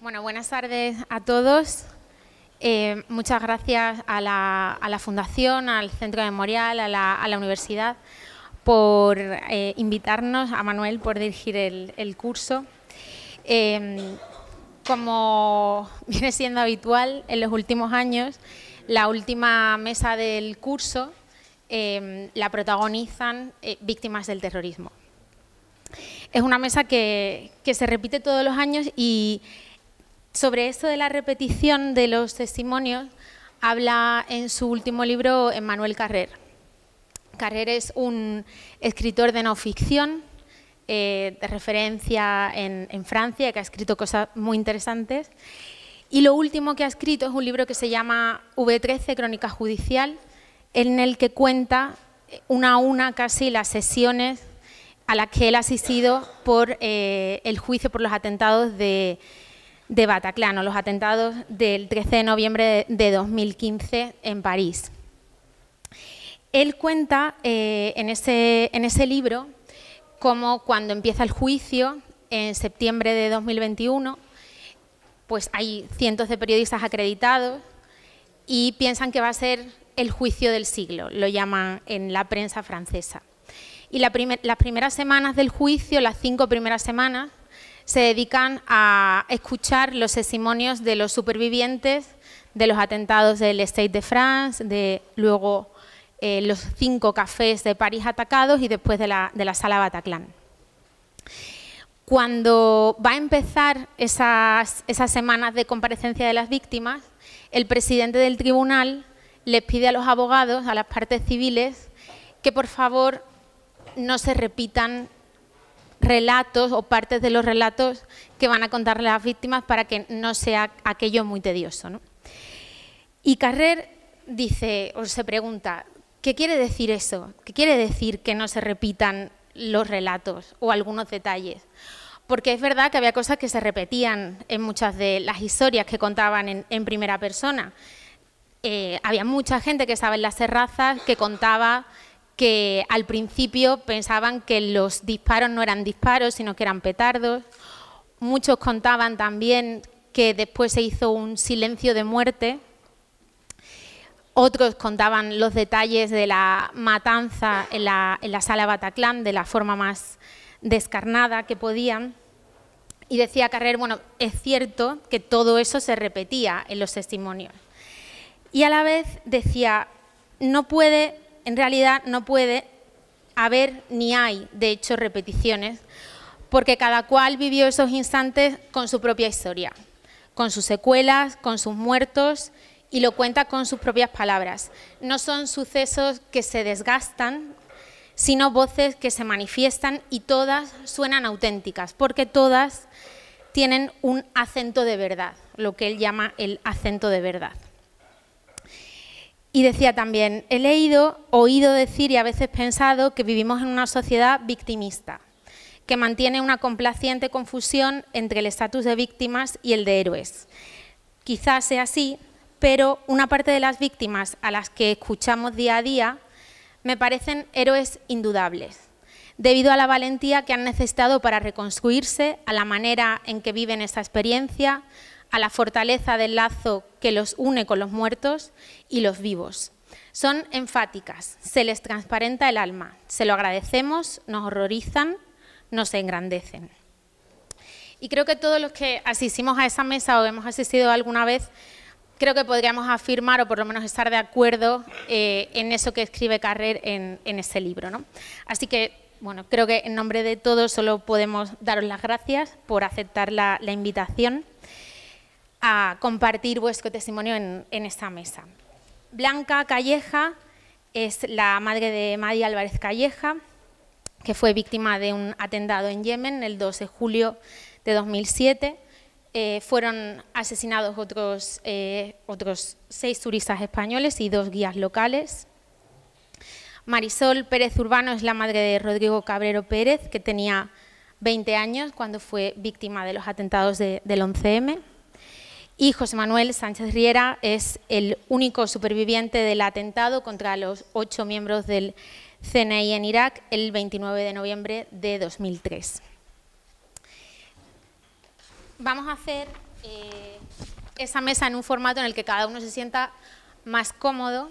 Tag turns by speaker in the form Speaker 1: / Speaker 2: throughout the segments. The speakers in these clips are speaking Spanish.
Speaker 1: Bueno, buenas tardes a todos. Muchas gracias a la Fundación, al Centro Memorial, a la Universidad por invitarnos, a Manuel por dirigir el curso. Como viene siendo habitual en los últimos años, la última mesa del curso la protagonizan víctimas del terrorismo. Es una mesa que se repite todos los años y sobre esto de la repetición de los testimonios habla en su último libro Emmanuel Carrère. Carrère es un escritor de no ficción, de referencia en Francia, que ha escrito cosas muy interesantes. Y lo último que ha escrito es un libro que se llama V13, Crónica Judicial, en el que cuenta una a una casi las sesiones a las que él ha asistido por el juicio por los atentados de Bataclan, o los atentados del 13 de noviembre de 2015 en París. Él cuenta en ese libro cómo cuando empieza el juicio, en septiembre de 2021, pues hay cientos de periodistas acreditados y piensan que va a ser el juicio del siglo, lo llaman en la prensa francesa. Y las primeras semanas del juicio, las 5 primeras semanas, se dedican a escuchar los testimonios de los supervivientes de los atentados del Stade de France, de luego los 5 cafés de París atacados y después de la sala Bataclan. Cuando va a empezar esas semanas de comparecencia de las víctimas, el presidente del tribunal les pide a los abogados, a las partes civiles, que por favor no se repitan relatos o partes de los relatos que van a contarle a las víctimas para que no sea aquello muy tedioso, ¿no? Y Carrère dice, o se pregunta, ¿qué quiere decir eso? ¿Qué quiere decir que no se repitan los relatos o algunos detalles? Porque es verdad que había cosas que se repetían en muchas de las historias que contaban en primera persona. Había mucha gente que estaba en las terrazas que contaba que al principio pensaban que los disparos no eran disparos, sino que eran petardos. Muchos contaban también que después se hizo un silencio de muerte. Otros contaban los detalles de la matanza en la sala Bataclan de la forma más descarnada que podían. Y decía Carrère, bueno, es cierto que todo eso se repetía en los testimonios. Y a la vez decía, en realidad no puede haber ni hay, de hecho, repeticiones, porque cada cual vivió esos instantes con su propia historia, con sus secuelas, con sus muertos, y lo cuenta con sus propias palabras. No son sucesos que se desgastan, sino voces que se manifiestan y todas suenan auténticas, porque todas tienen un acento de verdad, lo que él llama el acento de verdad. Y decía también, he leído, oído decir y a veces pensado que vivimos en una sociedad victimista, que mantiene una complaciente confusión entre el estatus de víctimas y el de héroes. Quizás sea así, pero una parte de las víctimas a las que escuchamos día a día me parecen héroes indudables, debido a la valentía que han necesitado para reconstruirse, a la manera en que viven esta experiencia, a la fortaleza del lazo que los une con los muertos y los vivos. Son enfáticas, se les transparenta el alma, se lo agradecemos, nos horrorizan, nos engrandecen. Y creo que todos los que asistimos a esa mesa o hemos asistido alguna vez, creo que podríamos afirmar o por lo menos estar de acuerdo en eso que escribe Carrère en ese libro, ¿no? Así que, bueno, creo que en nombre de todos solo podemos daros las gracias por aceptar la invitación a compartir vuestro testimonio en esta mesa. Blanca Calleja es la madre de Madi Álvarez Calleja, que fue víctima de un atentado en Yemen el 2 de julio de 2007. Fueron asesinados otros 6 turistas españoles y 2 guías locales. Marisol Pérez Urbano es la madre de Rodrigo Cabrero Pérez, que tenía 20 años cuando fue víctima de los atentados del 11M. Y José Manuel Sánchez Riera es el único superviviente del atentado contra los 8 miembros del CNI en Irak el 29 de noviembre de 2003. Vamos a hacer esa mesa en un formato en el que cada uno se sienta más cómodo.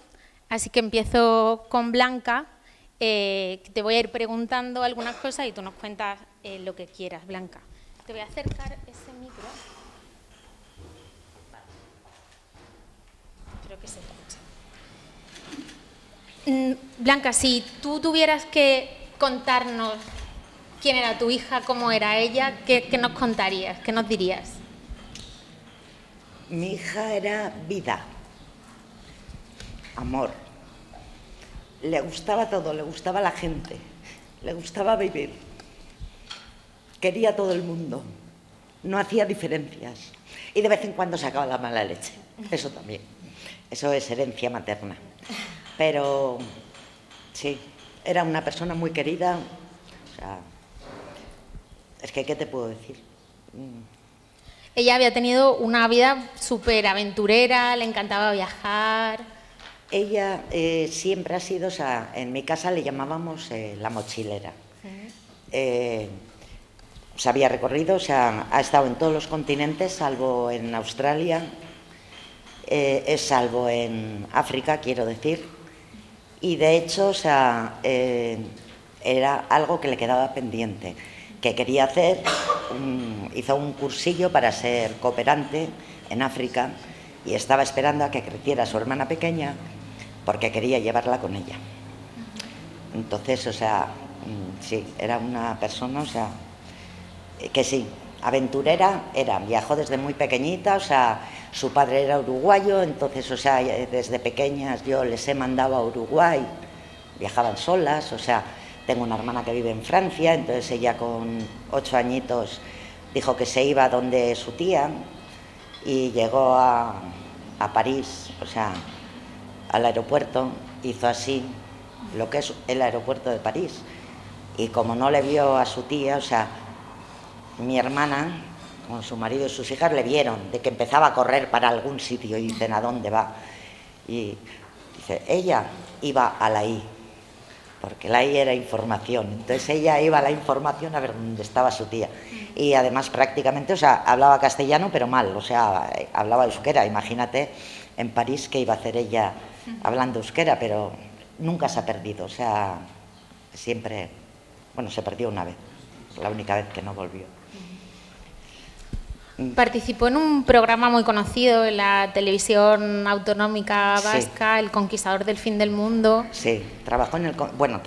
Speaker 1: Así que empiezo con Blanca. Te voy a ir preguntando algunas cosas y tú nos cuentas lo que quieras, Blanca. Te voy a acercar ese micro. Creo que se escucha. Blanca, si tú tuvieras que contarnos quién era tu hija, cómo era ella, ¿qué nos contarías? ¿Qué nos dirías?
Speaker 2: Mi hija era vida, amor. Le gustaba todo, le gustaba la gente, le gustaba vivir. Quería a todo el mundo, no hacía diferencias. Y de vez en cuando sacaba la mala leche, eso también. Eso es herencia materna. Pero sí, era una persona muy querida. O sea, es que, ¿qué te puedo decir?
Speaker 1: Ella había tenido una vida súper aventurera, le encantaba viajar.
Speaker 2: Ella siempre ha sido, o sea, en mi casa le llamábamos la mochilera. Se había recorrido, o sea, ha estado en todos los continentes, salvo en Australia, salvo en África, quiero decir. Y de hecho, o sea, era algo que le quedaba pendiente, que quería hacer. Hizo un cursillo para ser cooperante en África y estaba esperando a que creciera su hermana pequeña porque quería llevarla con ella. Entonces, o sea, sí, era una persona, o sea, que sí, aventurera era, viajó desde muy pequeñita, o sea, su padre era uruguayo, entonces, o sea, desde pequeñas yo les he mandado a Uruguay, viajaban solas, o sea, tengo una hermana que vive en Francia, entonces ella con 8 añitos dijo que se iba donde su tía y llegó a París, o sea, al aeropuerto, hizo así, lo que es el aeropuerto de París, y como no le vio a su tía, o sea, mi hermana, con su marido y sus hijas, le vieron de que empezaba a correr para algún sitio y dicen, ¿a dónde va? Y dice, ella iba a la I, porque la I era información, entonces ella iba a la información a ver dónde estaba su tía. Y además prácticamente, o sea, hablaba castellano pero mal, o sea, hablaba euskera, imagínate en París qué iba a hacer ella hablando euskera, pero nunca se ha perdido, o sea, siempre, bueno, se perdió una vez, la única vez que no volvió.
Speaker 1: Participó en un programa muy conocido en la televisión autonómica vasca, sí. El Conquistador del Fin del Mundo.
Speaker 2: Sí, trabajó en el, bueno,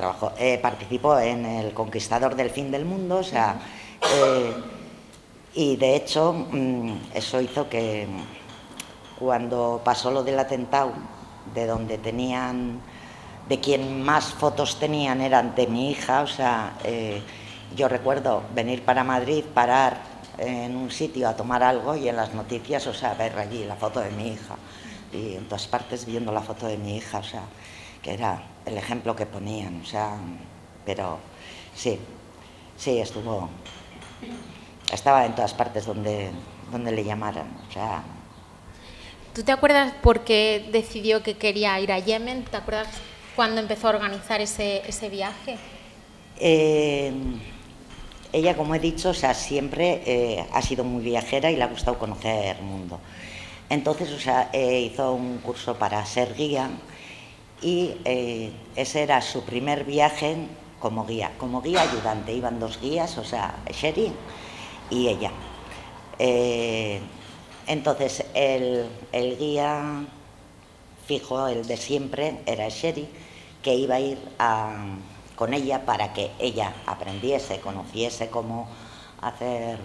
Speaker 2: participó en el Conquistador del Fin del Mundo, o sea, y de hecho eso hizo que cuando pasó lo del atentado, de donde tenían, de quien más fotos tenían eran de mi hija, o sea, yo recuerdo venir para Madrid, parar en un sitio a tomar algo y en las noticias, o sea, ver allí la foto de mi hija y en todas partes viendo la foto de mi hija, o sea, que era el ejemplo que ponían, o sea, pero sí, estaba en todas partes donde le llamaran, o sea.
Speaker 1: ¿Tú te acuerdas por qué decidió que quería ir a Yemen? ¿Te acuerdas cuándo empezó a organizar ese viaje?
Speaker 2: Ella, como he dicho, o sea, siempre ha sido muy viajera y le ha gustado conocer el mundo. Entonces, o sea, hizo un curso para ser guía y ese era su primer viaje como guía ayudante. Iban 2 guías, o sea, Sherry y ella. Entonces, el guía fijo, el de siempre, era Sherry, que iba a ir con ella para que ella aprendiese, conociese cómo hacer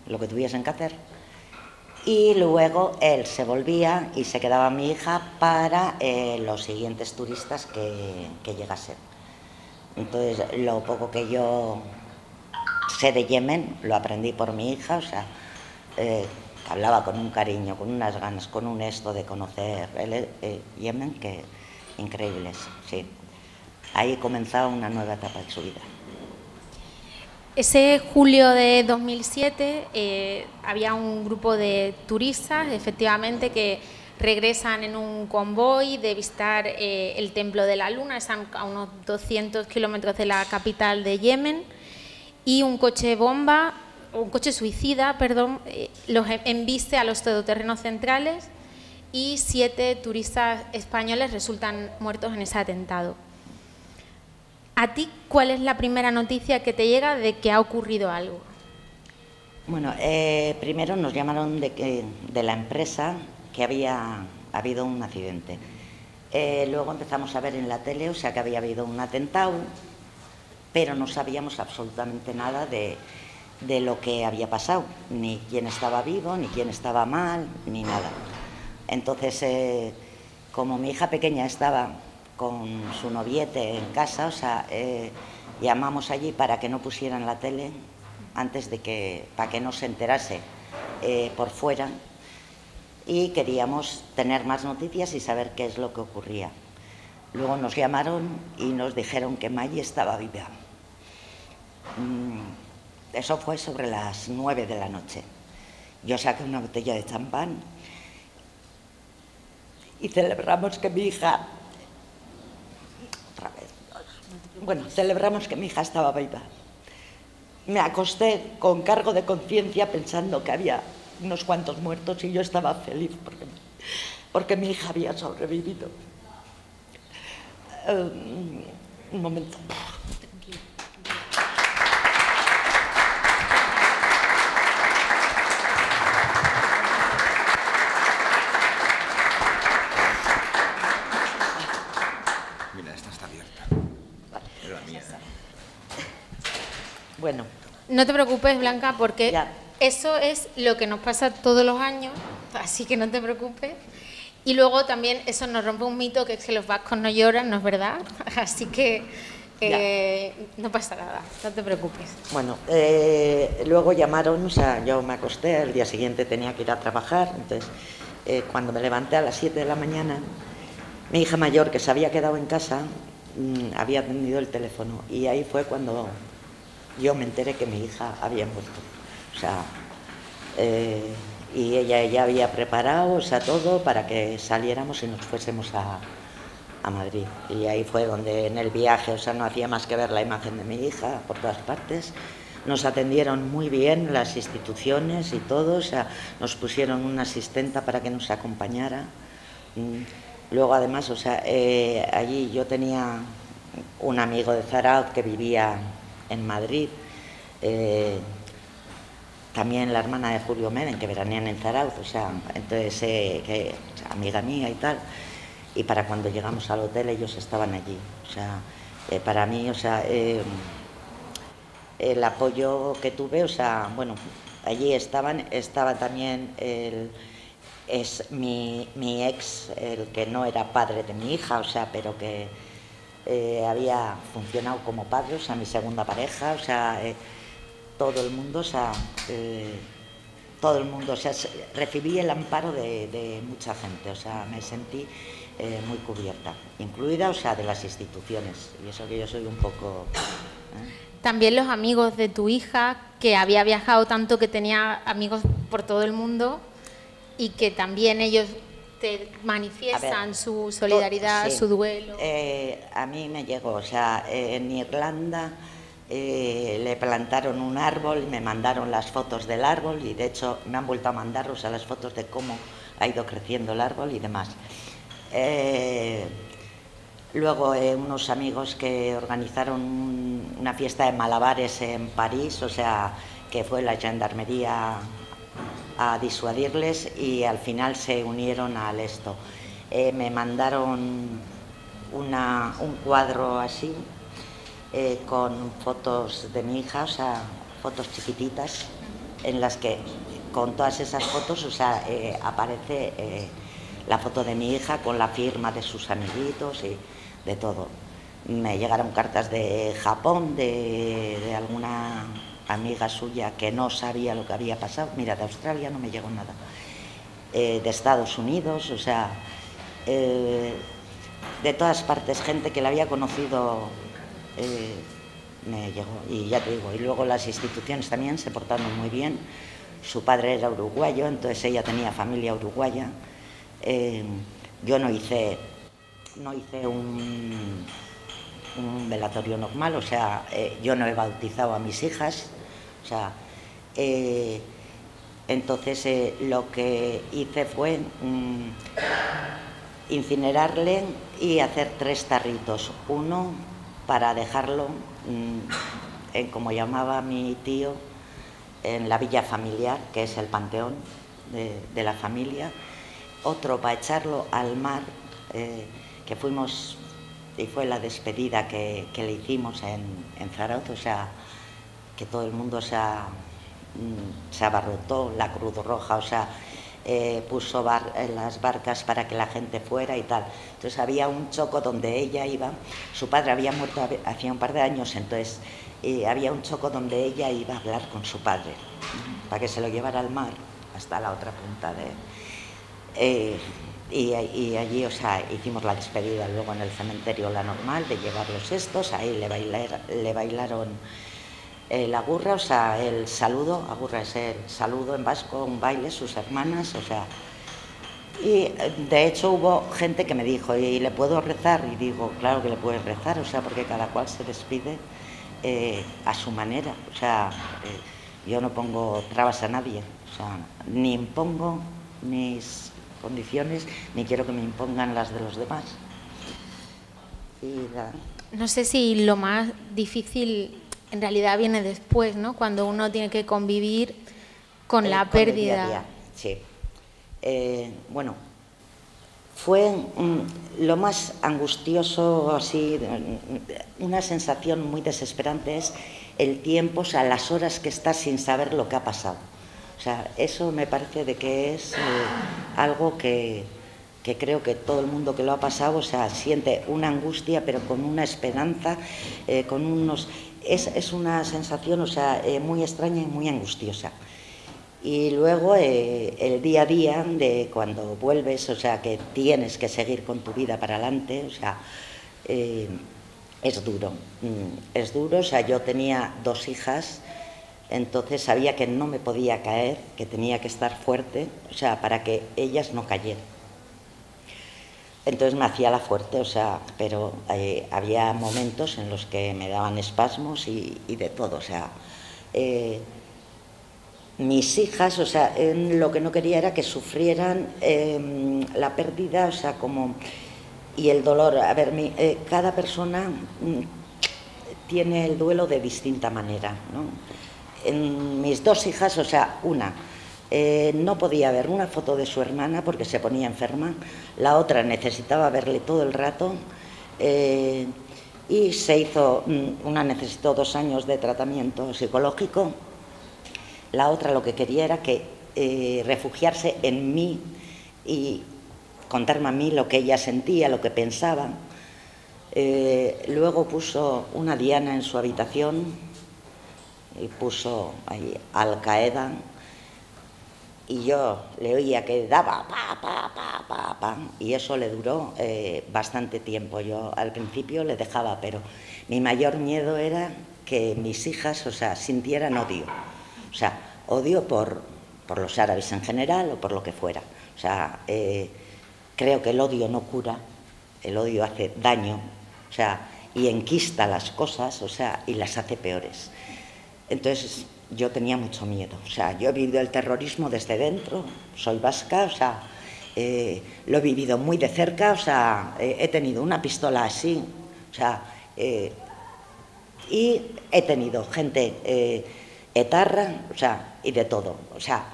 Speaker 2: lo que tuviesen que hacer. Y luego él se volvía y se quedaba mi hija para los siguientes turistas que llegasen. Entonces, lo poco que yo sé de Yemen lo aprendí por mi hija, o sea, hablaba con un cariño, con unas ganas, con un esto de conocer Yemen, que increíbles, sí. Ahí comenzaba una nueva etapa de su vida.
Speaker 1: Ese julio de 2007 había un grupo de turistas, efectivamente, que regresan en un convoy de visitar el Templo de la Luna, están a unos 200 kilómetros de la capital de Yemen, y un coche bomba un coche suicida, perdón, los embiste a los todoterrenos centrales y 7 turistas españoles resultan muertos en ese atentado. ¿A ti cuál es la primera noticia que te llega de que ha ocurrido algo?
Speaker 2: Bueno, primero nos llamaron de la empresa que había habido un accidente. Luego empezamos a ver en la tele, o sea, que había habido un atentado, pero no sabíamos absolutamente nada de lo que había pasado, ni quién estaba vivo, ni quién estaba mal, ni nada. Entonces, como mi hija pequeña estaba con su noviete en casa, o sea, llamamos allí para que no pusieran la tele antes de para que no se enterase por fuera, y queríamos tener más noticias y saber qué es lo que ocurría. Luego nos llamaron y nos dijeron que Maggie estaba viva. Eso fue sobre las 9 de la noche. Yo saqué una botella de champán y celebramos que mi hija... Otra vez. Bueno, celebramos que mi hija estaba viva. Me acosté con cargo de conciencia pensando que había unos cuantos muertos y yo estaba feliz porque mi hija había sobrevivido. Un momento.
Speaker 3: Mira, esta está abierta. Vale. La mía.
Speaker 2: Bueno.
Speaker 1: No te preocupes, Blanca, porque
Speaker 2: ya.
Speaker 1: Eso es lo que nos pasa todos los años, así que no te preocupes. Y luego también eso nos rompe un mito, que es que los vascos no lloran, ¿no es verdad? Así que no pasa nada, no te preocupes.
Speaker 2: Bueno, luego llamaron, o sea, yo me acosté, al día siguiente tenía que ir a trabajar, entonces cuando me levanté a las 7 de la mañana, mi hija mayor, que se había quedado en casa, había atendido el teléfono, y ahí fue cuando yo me enteré que mi hija había muerto. O sea, y ella ya había preparado, o sea, todo para que saliéramos y nos fuésemos a Madrid. Y ahí fue donde en el viaje, o sea, no hacía más que ver la imagen de mi hija por todas partes. Nos atendieron muy bien las instituciones y todo, o sea, nos pusieron una asistenta para que nos acompañara. Luego, además, o sea, allí yo tenía un amigo de Zarauz que vivía en Madrid, también la hermana de Julio Meden, que veranean en Zarauz, o sea, entonces, o sea, amiga mía y tal, y para cuando llegamos al hotel ellos estaban allí, o sea, para mí, o sea, el apoyo que tuve, o sea, bueno, allí estaba también mi ex, el que no era padre de mi hija, o sea, pero que había funcionado como padre, o sea, mi segunda pareja, o sea, todo el mundo, o sea, recibí el amparo de mucha gente, o sea, me sentí muy cubierta, incluida, o sea, de las instituciones, y eso que yo soy un poco...
Speaker 1: También los amigos de tu hija, que había viajado tanto que tenía amigos por todo el mundo y que también ellos te manifiestan su solidaridad,
Speaker 2: sí.
Speaker 1: Su duelo.
Speaker 2: A mí me llegó, o sea, en Irlanda le plantaron un árbol, me mandaron las fotos del árbol y de hecho me han vuelto a mandar, o sea, las fotos de cómo ha ido creciendo el árbol y demás. Luego unos amigos que organizaron una fiesta de malabares en París, o sea, que fue la gendarmería a disuadirles y al final se unieron al esto. Me mandaron un cuadro así, con fotos de mi hija, o sea, fotos chiquititas, en las que con todas esas fotos, o sea, aparece la foto de mi hija con la firma de sus amiguitos y de todo. Me llegaron cartas de Japón, de alguna amiga suya que no sabía lo que había pasado. Mira, de Australia no me llegó nada. De Estados Unidos, o sea, de todas partes, gente que la había conocido, me llegó. Y ya te digo, y luego las instituciones también se portaron muy bien. Su padre era uruguayo, entonces ella tenía familia uruguaya. Yo no hice un velatorio normal, o sea, yo no he bautizado a mis hijas, o sea, Entonces lo que hice fue incinerarle y hacer 3 tarritos. Uno para dejarlo, como llamaba mi tío, en la villa familiar, que es el panteón de la familia. Otro para echarlo al mar, que fuimos, y fue la despedida que le hicimos en Zarauz, o sea, que todo el mundo se abarrotó, la Cruz Roja, o sea, puso las barcas para que la gente fuera y tal. Entonces había un choco donde ella iba, su padre había muerto hacía un par de años, entonces había un choco donde ella iba a hablar con su padre para que se lo llevara al mar hasta la otra punta y allí, o sea, hicimos la despedida luego en el cementerio, la normal, de llevar los cestos, ahí le bailaron la gurra, o sea, el saludo, agurra es el saludo en vasco, un baile, sus hermanas, o sea, y de hecho hubo gente que me dijo, ¿y le puedo rezar? Y digo, claro que le puedes rezar, o sea, porque cada cual se despide a su manera, o sea, yo no pongo trabas a nadie, o sea, ni impongo mis condiciones, ni quiero que me impongan las de los demás.
Speaker 1: No sé si lo más difícil en realidad viene después, ¿no? Cuando uno tiene que convivir con la pérdida.
Speaker 2: El día a día, sí. Bueno, fue lo más angustioso, así, una sensación muy desesperante es el tiempo, o sea, las horas que estás sin saber lo que ha pasado. O sea, eso me parece de que es algo que creo que todo el mundo que lo ha pasado, o sea, siente una angustia, pero con una esperanza, con unos... Es una sensación, o sea, muy extraña y muy angustiosa. Y luego el día a día de cuando vuelves, o sea, que tienes que seguir con tu vida para adelante, o sea, es duro. Es duro, o sea, yo tenía 2 hijas, entonces sabía que no me podía caer, que tenía que estar fuerte, o sea, para que ellas no cayeran. Entonces me hacía la fuerte, o sea, pero había momentos en los que me daban espasmos y de todo, o sea, mis hijas, o sea, lo que no quería era que sufrieran la pérdida, o sea, como, y el dolor. A ver, cada persona tiene el duelo de distinta manera, ¿no? En mis 2 hijas, o sea, una no podía ver una foto de su hermana porque se ponía enferma, la otra necesitaba verle todo el rato, y se hizo, una necesitó 2 años de tratamiento psicológico, la otra lo que quería era que refugiarse en mí y contarme a mí lo que ella sentía, lo que pensaba. Luego puso una diana en su habitación y puso ahí Al Qaeda. Y yo le oía que daba pa, y eso le duró bastante tiempo. Yo al principio le dejaba, pero mi mayor miedo era que mis hijas, o sea, sintieran odio. O sea, odio por los árabes en general o por lo que fuera. O sea, creo que el odio no cura, el odio hace daño, o sea, y enquista las cosas, o sea, y las hace peores. Entonces yo tenía mucho miedo, o sea, yo he vivido el terrorismo desde dentro, soy vasca, o sea, lo he vivido muy de cerca, o sea, he tenido una pistola así, o sea, y he tenido gente etarra, o sea, y de todo, o sea,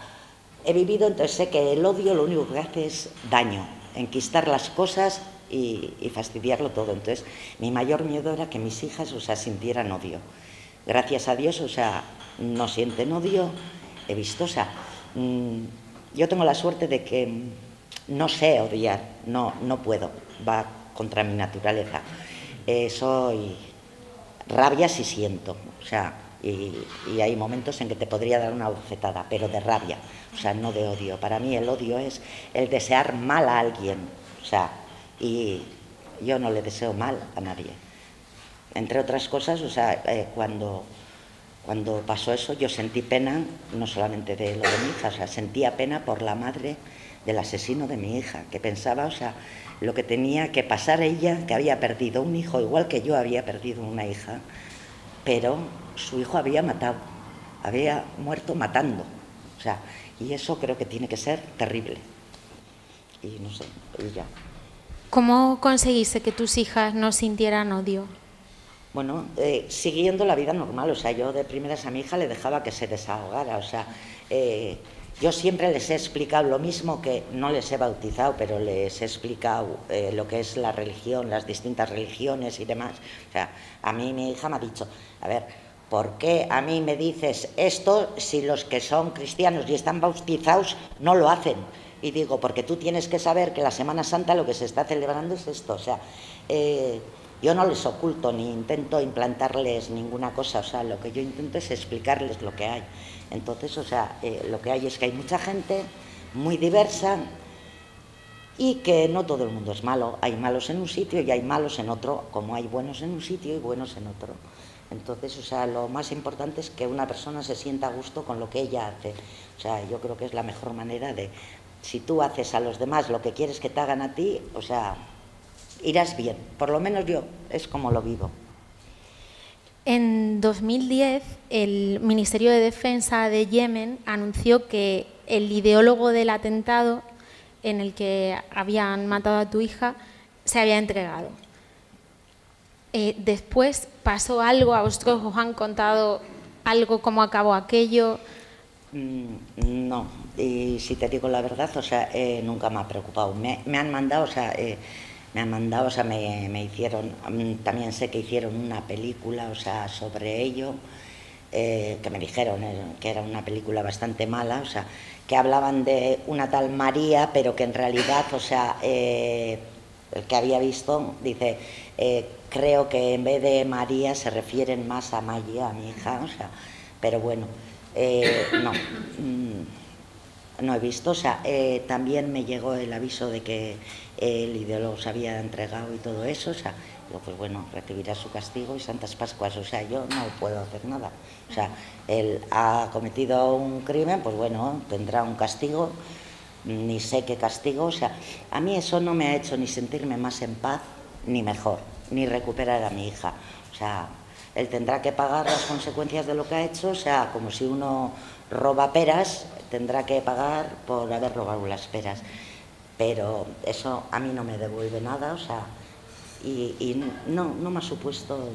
Speaker 2: he vivido, entonces sé que el odio lo único que hace es daño, enquistar las cosas y fastidiarlo todo. Entonces mi mayor miedo era que mis hijas, o sea, sintieran odio. Gracias a Dios, o sea, no sienten odio, he visto, o sea, yo tengo la suerte de que no sé odiar, no puedo, va contra mi naturaleza. Soy rabia si siento, o sea, y hay momentos en que te podría dar una bofetada, pero de rabia, o sea, no de odio. Para mí el odio es el desear mal a alguien, o sea, y yo no le deseo mal a nadie. Entre otras cosas, o sea, cuando pasó eso yo sentí pena, no solamente de lo de mi hija, o sea, sentía pena por la madre del asesino de mi hija, que pensaba, o sea, lo que tenía que pasar ella, que había perdido un hijo, igual que yo había perdido una hija, pero su hijo había matado había muerto matando. O sea, y eso creo que tiene que ser terrible. Y no sé, y ya.
Speaker 1: ¿Cómo conseguiste que tus hijas no sintieran odio?
Speaker 2: Bueno, siguiendo la vida normal, o sea, yo de primeras a mi hija le dejaba que se desahogara, o sea, yo siempre les he explicado lo mismo, que no les he bautizado, pero les he explicado lo que es la religión, las distintas religiones y demás. O sea, a mí mi hija me ha dicho, a ver, ¿por qué a mí me dices esto si los que son cristianos y están bautizados no lo hacen? Y digo, porque tú tienes que saber que la Semana Santa lo que se está celebrando es esto, o sea, yo no les oculto ni intento implantarles ninguna cosa, o sea, lo que yo intento es explicarles lo que hay. Entonces, o sea, lo que hay es que hay mucha gente muy diversa y que no todo el mundo es malo. Hay malos en un sitio y hay malos en otro, como hay buenos en un sitio y buenos en otro. Entonces, o sea, lo más importante es que una persona se sienta a gusto con lo que ella hace. O sea, yo creo que es la mejor manera de, si tú haces a los demás lo que quieres que te hagan a ti, o sea, irás bien. Por lo menos yo, es como lo vivo.
Speaker 1: En 2010, el Ministerio de Defensa de Yemen anunció que el ideólogo del atentado en el que habían matado a tu hija se había entregado. Después pasó algo, ¿a vosotros os han contado algo, cómo acabó aquello?
Speaker 2: No, y si te digo la verdad, o sea, nunca me ha preocupado. Me han mandado, o sea, me hicieron, también sé que hicieron una película, o sea, sobre ello, que me dijeron que era una película bastante mala, o sea, que hablaban de una tal María, pero que en realidad, o sea, el que había visto, dice, creo que en vez de María se refieren más a Maya, a mi hija, o sea, pero bueno, no he visto, o sea, también me llegó el aviso de que el ideólogo se había entregado y todo eso, o sea, digo, pues bueno, recibirá su castigo y Santas Pascuas, o sea, yo no puedo hacer nada, o sea, él ha cometido un crimen, pues bueno, tendrá un castigo, ni sé qué castigo, o sea, a mí eso no me ha hecho ni sentirme más en paz, ni mejor, ni recuperar a mi hija, o sea, él tendrá que pagar las consecuencias de lo que ha hecho, o sea, como si uno roba peras, tendrá que pagar por haber robado las peras. Pero eso a mí no me devuelve nada, o sea, y no me ha supuesto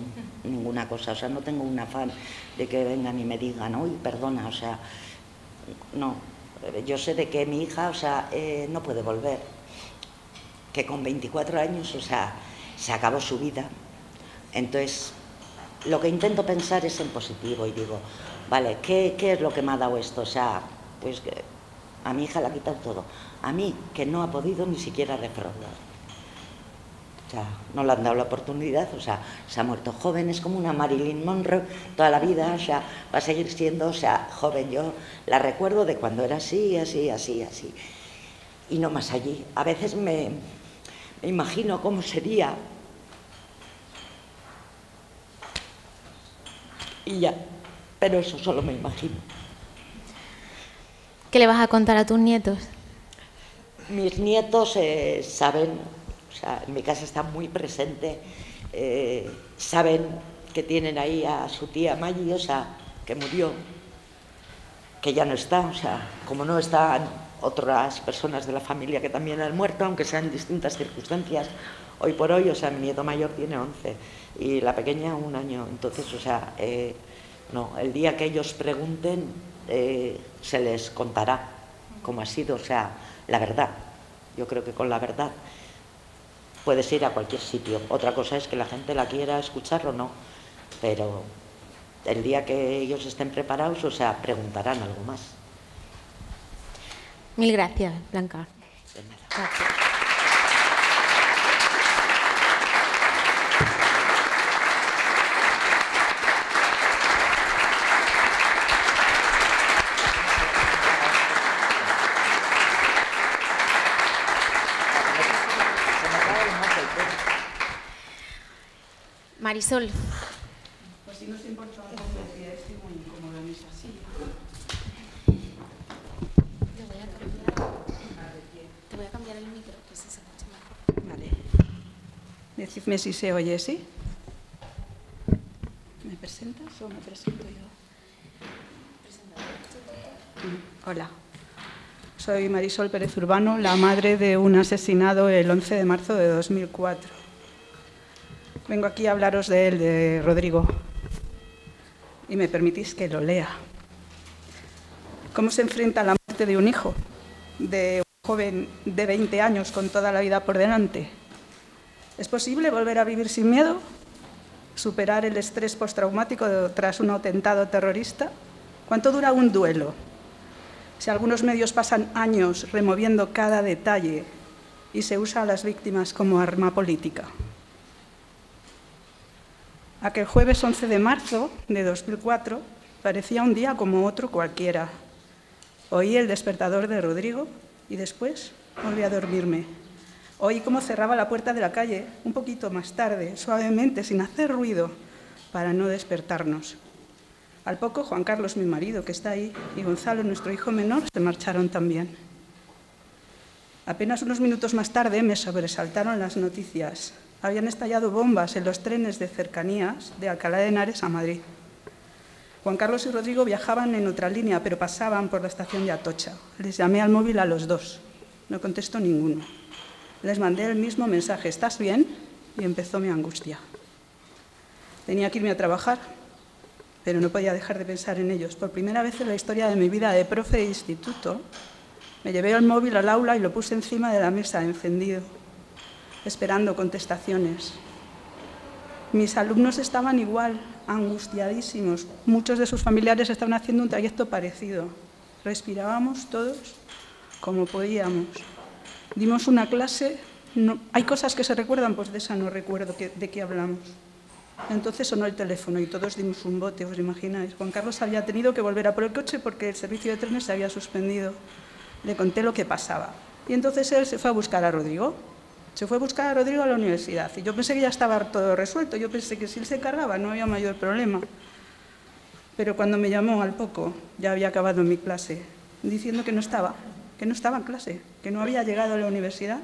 Speaker 2: ninguna cosa, o sea, no tengo un afán de que vengan y me digan, uy, perdona, o sea, no, yo sé de que mi hija, o sea, no puede volver, que con 24 años, o sea, se acabó su vida, entonces lo que intento pensar es en positivo y digo, vale, ¿qué es lo que me ha dado esto? O sea, pues a mi hija le ha quitado todo. A mí, que no ha podido ni siquiera defraudar. O sea, no le han dado la oportunidad, o sea, se ha muerto joven, es como una Marilyn Monroe toda la vida, o sea, va a seguir siendo, o sea, joven. Yo la recuerdo de cuando era así, así, así, así. Y no más allí. A veces me imagino cómo sería. Y ya, pero eso solo me imagino.
Speaker 1: ¿Qué le vas a contar a tus nietos?
Speaker 2: Mis nietos saben, o sea, en mi casa está muy presente, saben que tienen ahí a su tía Maggie, o sea, que murió, que ya no está, o sea, como no están otras personas de la familia que también han muerto, aunque sean en distintas circunstancias, hoy por hoy, o sea, mi nieto mayor tiene 11 y la pequeña 1 año, entonces, o sea, no, el día que ellos pregunten se les contará cómo ha sido, o sea, la verdad. Yo creo que con la verdad puedes ir a cualquier sitio. Otra cosa es que la gente la quiera escuchar o no, pero el día que ellos estén preparados, o sea, preguntarán algo más.
Speaker 1: Mil gracias, Blanca.
Speaker 2: De nada.
Speaker 1: Gracias. Marisol.
Speaker 4: Pues si no os importa un poco, que estoy muy incómoda en esa silla.
Speaker 1: Te voy a cambiar el micro, que se escucha mejor.
Speaker 4: Vale. Decidme si se oye, ¿sí? ¿Me presentas o me presento yo? Hola, soy Marisol Pérez Urbano, la madre de un asesinado el 11 de marzo de 2004. Vengo aquí a hablaros de él, de Rodrigo, y me permitís que lo lea. ¿Cómo se enfrenta a la muerte de un hijo, de un joven de 20 años con toda la vida por delante? ¿Es posible volver a vivir sin miedo? ¿Superar el estrés postraumático tras un atentado terrorista? ¿Cuánto dura un duelo? Si algunos medios pasan años removiendo cada detalle y se usa a las víctimas como arma política. Aquel jueves 11 de marzo de 2004 parecía un día como otro cualquiera. Oí el despertador de Rodrigo y después volví a dormirme. Oí cómo cerraba la puerta de la calle un poquito más tarde, suavemente, sin hacer ruido, para no despertarnos. Al poco, Juan Carlos, mi marido, que está ahí, y Gonzalo, nuestro hijo menor, se marcharon también. Apenas unos minutos más tarde me sobresaltaron las noticias. Habían estallado bombas en los trenes de cercanías de Alcalá de Henares a Madrid. Juan Carlos y Rodrigo viajaban en otra línea, pero pasaban por la estación de Atocha. Les llamé al móvil a los dos. No contestó ninguno. Les mandé el mismo mensaje, ¿estás bien? Y empezó mi angustia. Tenía que irme a trabajar, pero no podía dejar de pensar en ellos. Por primera vez en la historia de mi vida de profe de instituto, me llevé el móvil al aula y lo puse encima de la mesa, encendido, esperando contestaciones. Mis alumnos estaban igual, angustiadísimos. Muchos de sus familiares estaban haciendo un trayecto parecido. Respirábamos todos como podíamos. Dimos una clase, hay cosas que se recuerdan, pues de esa no recuerdo de qué hablamos. Entonces sonó el teléfono y todos dimos un bote, ¿os imagináis? Juan Carlos había tenido que volver a por el coche porque el servicio de trenes se había suspendido. Le conté lo que pasaba. Y entonces él se fue a buscar a Rodrigo. Se fue a buscar a Rodrigo a la universidad. Y yo pensé que ya estaba todo resuelto. Yo pensé que si él se encargaba no había mayor problema. Pero cuando me llamó al poco, ya había acabado mi clase, diciendo que no estaba en clase, que no había llegado a la universidad.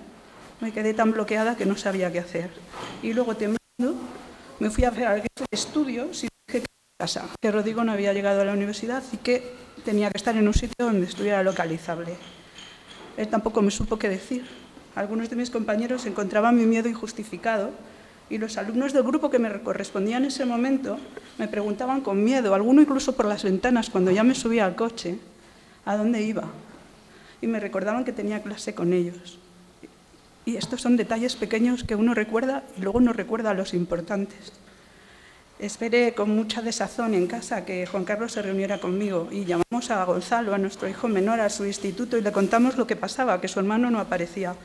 Speaker 4: Me quedé tan bloqueada que no sabía qué hacer. Y luego, temblando, me fui a hacer al jefe de estudios y dije que en casa, que Rodrigo no había llegado a la universidad y que tenía que estar en un sitio donde estuviera localizable. Él tampoco me supo qué decir. Algunos de mis compañeros encontraban mi miedo injustificado y los alumnos del grupo que me correspondían en ese momento me preguntaban con miedo, alguno incluso por las ventanas cuando ya me subía al coche, a dónde iba. Y me recordaban que tenía clase con ellos. Y estos son detalles pequeños que uno recuerda y luego no recuerda los importantes. Esperé con mucha desazón en casa que Juan Carlos se reuniera conmigo y llamamos a Gonzalo, a nuestro hijo menor, a su instituto y le contamos lo que pasaba, que su hermano no aparecía.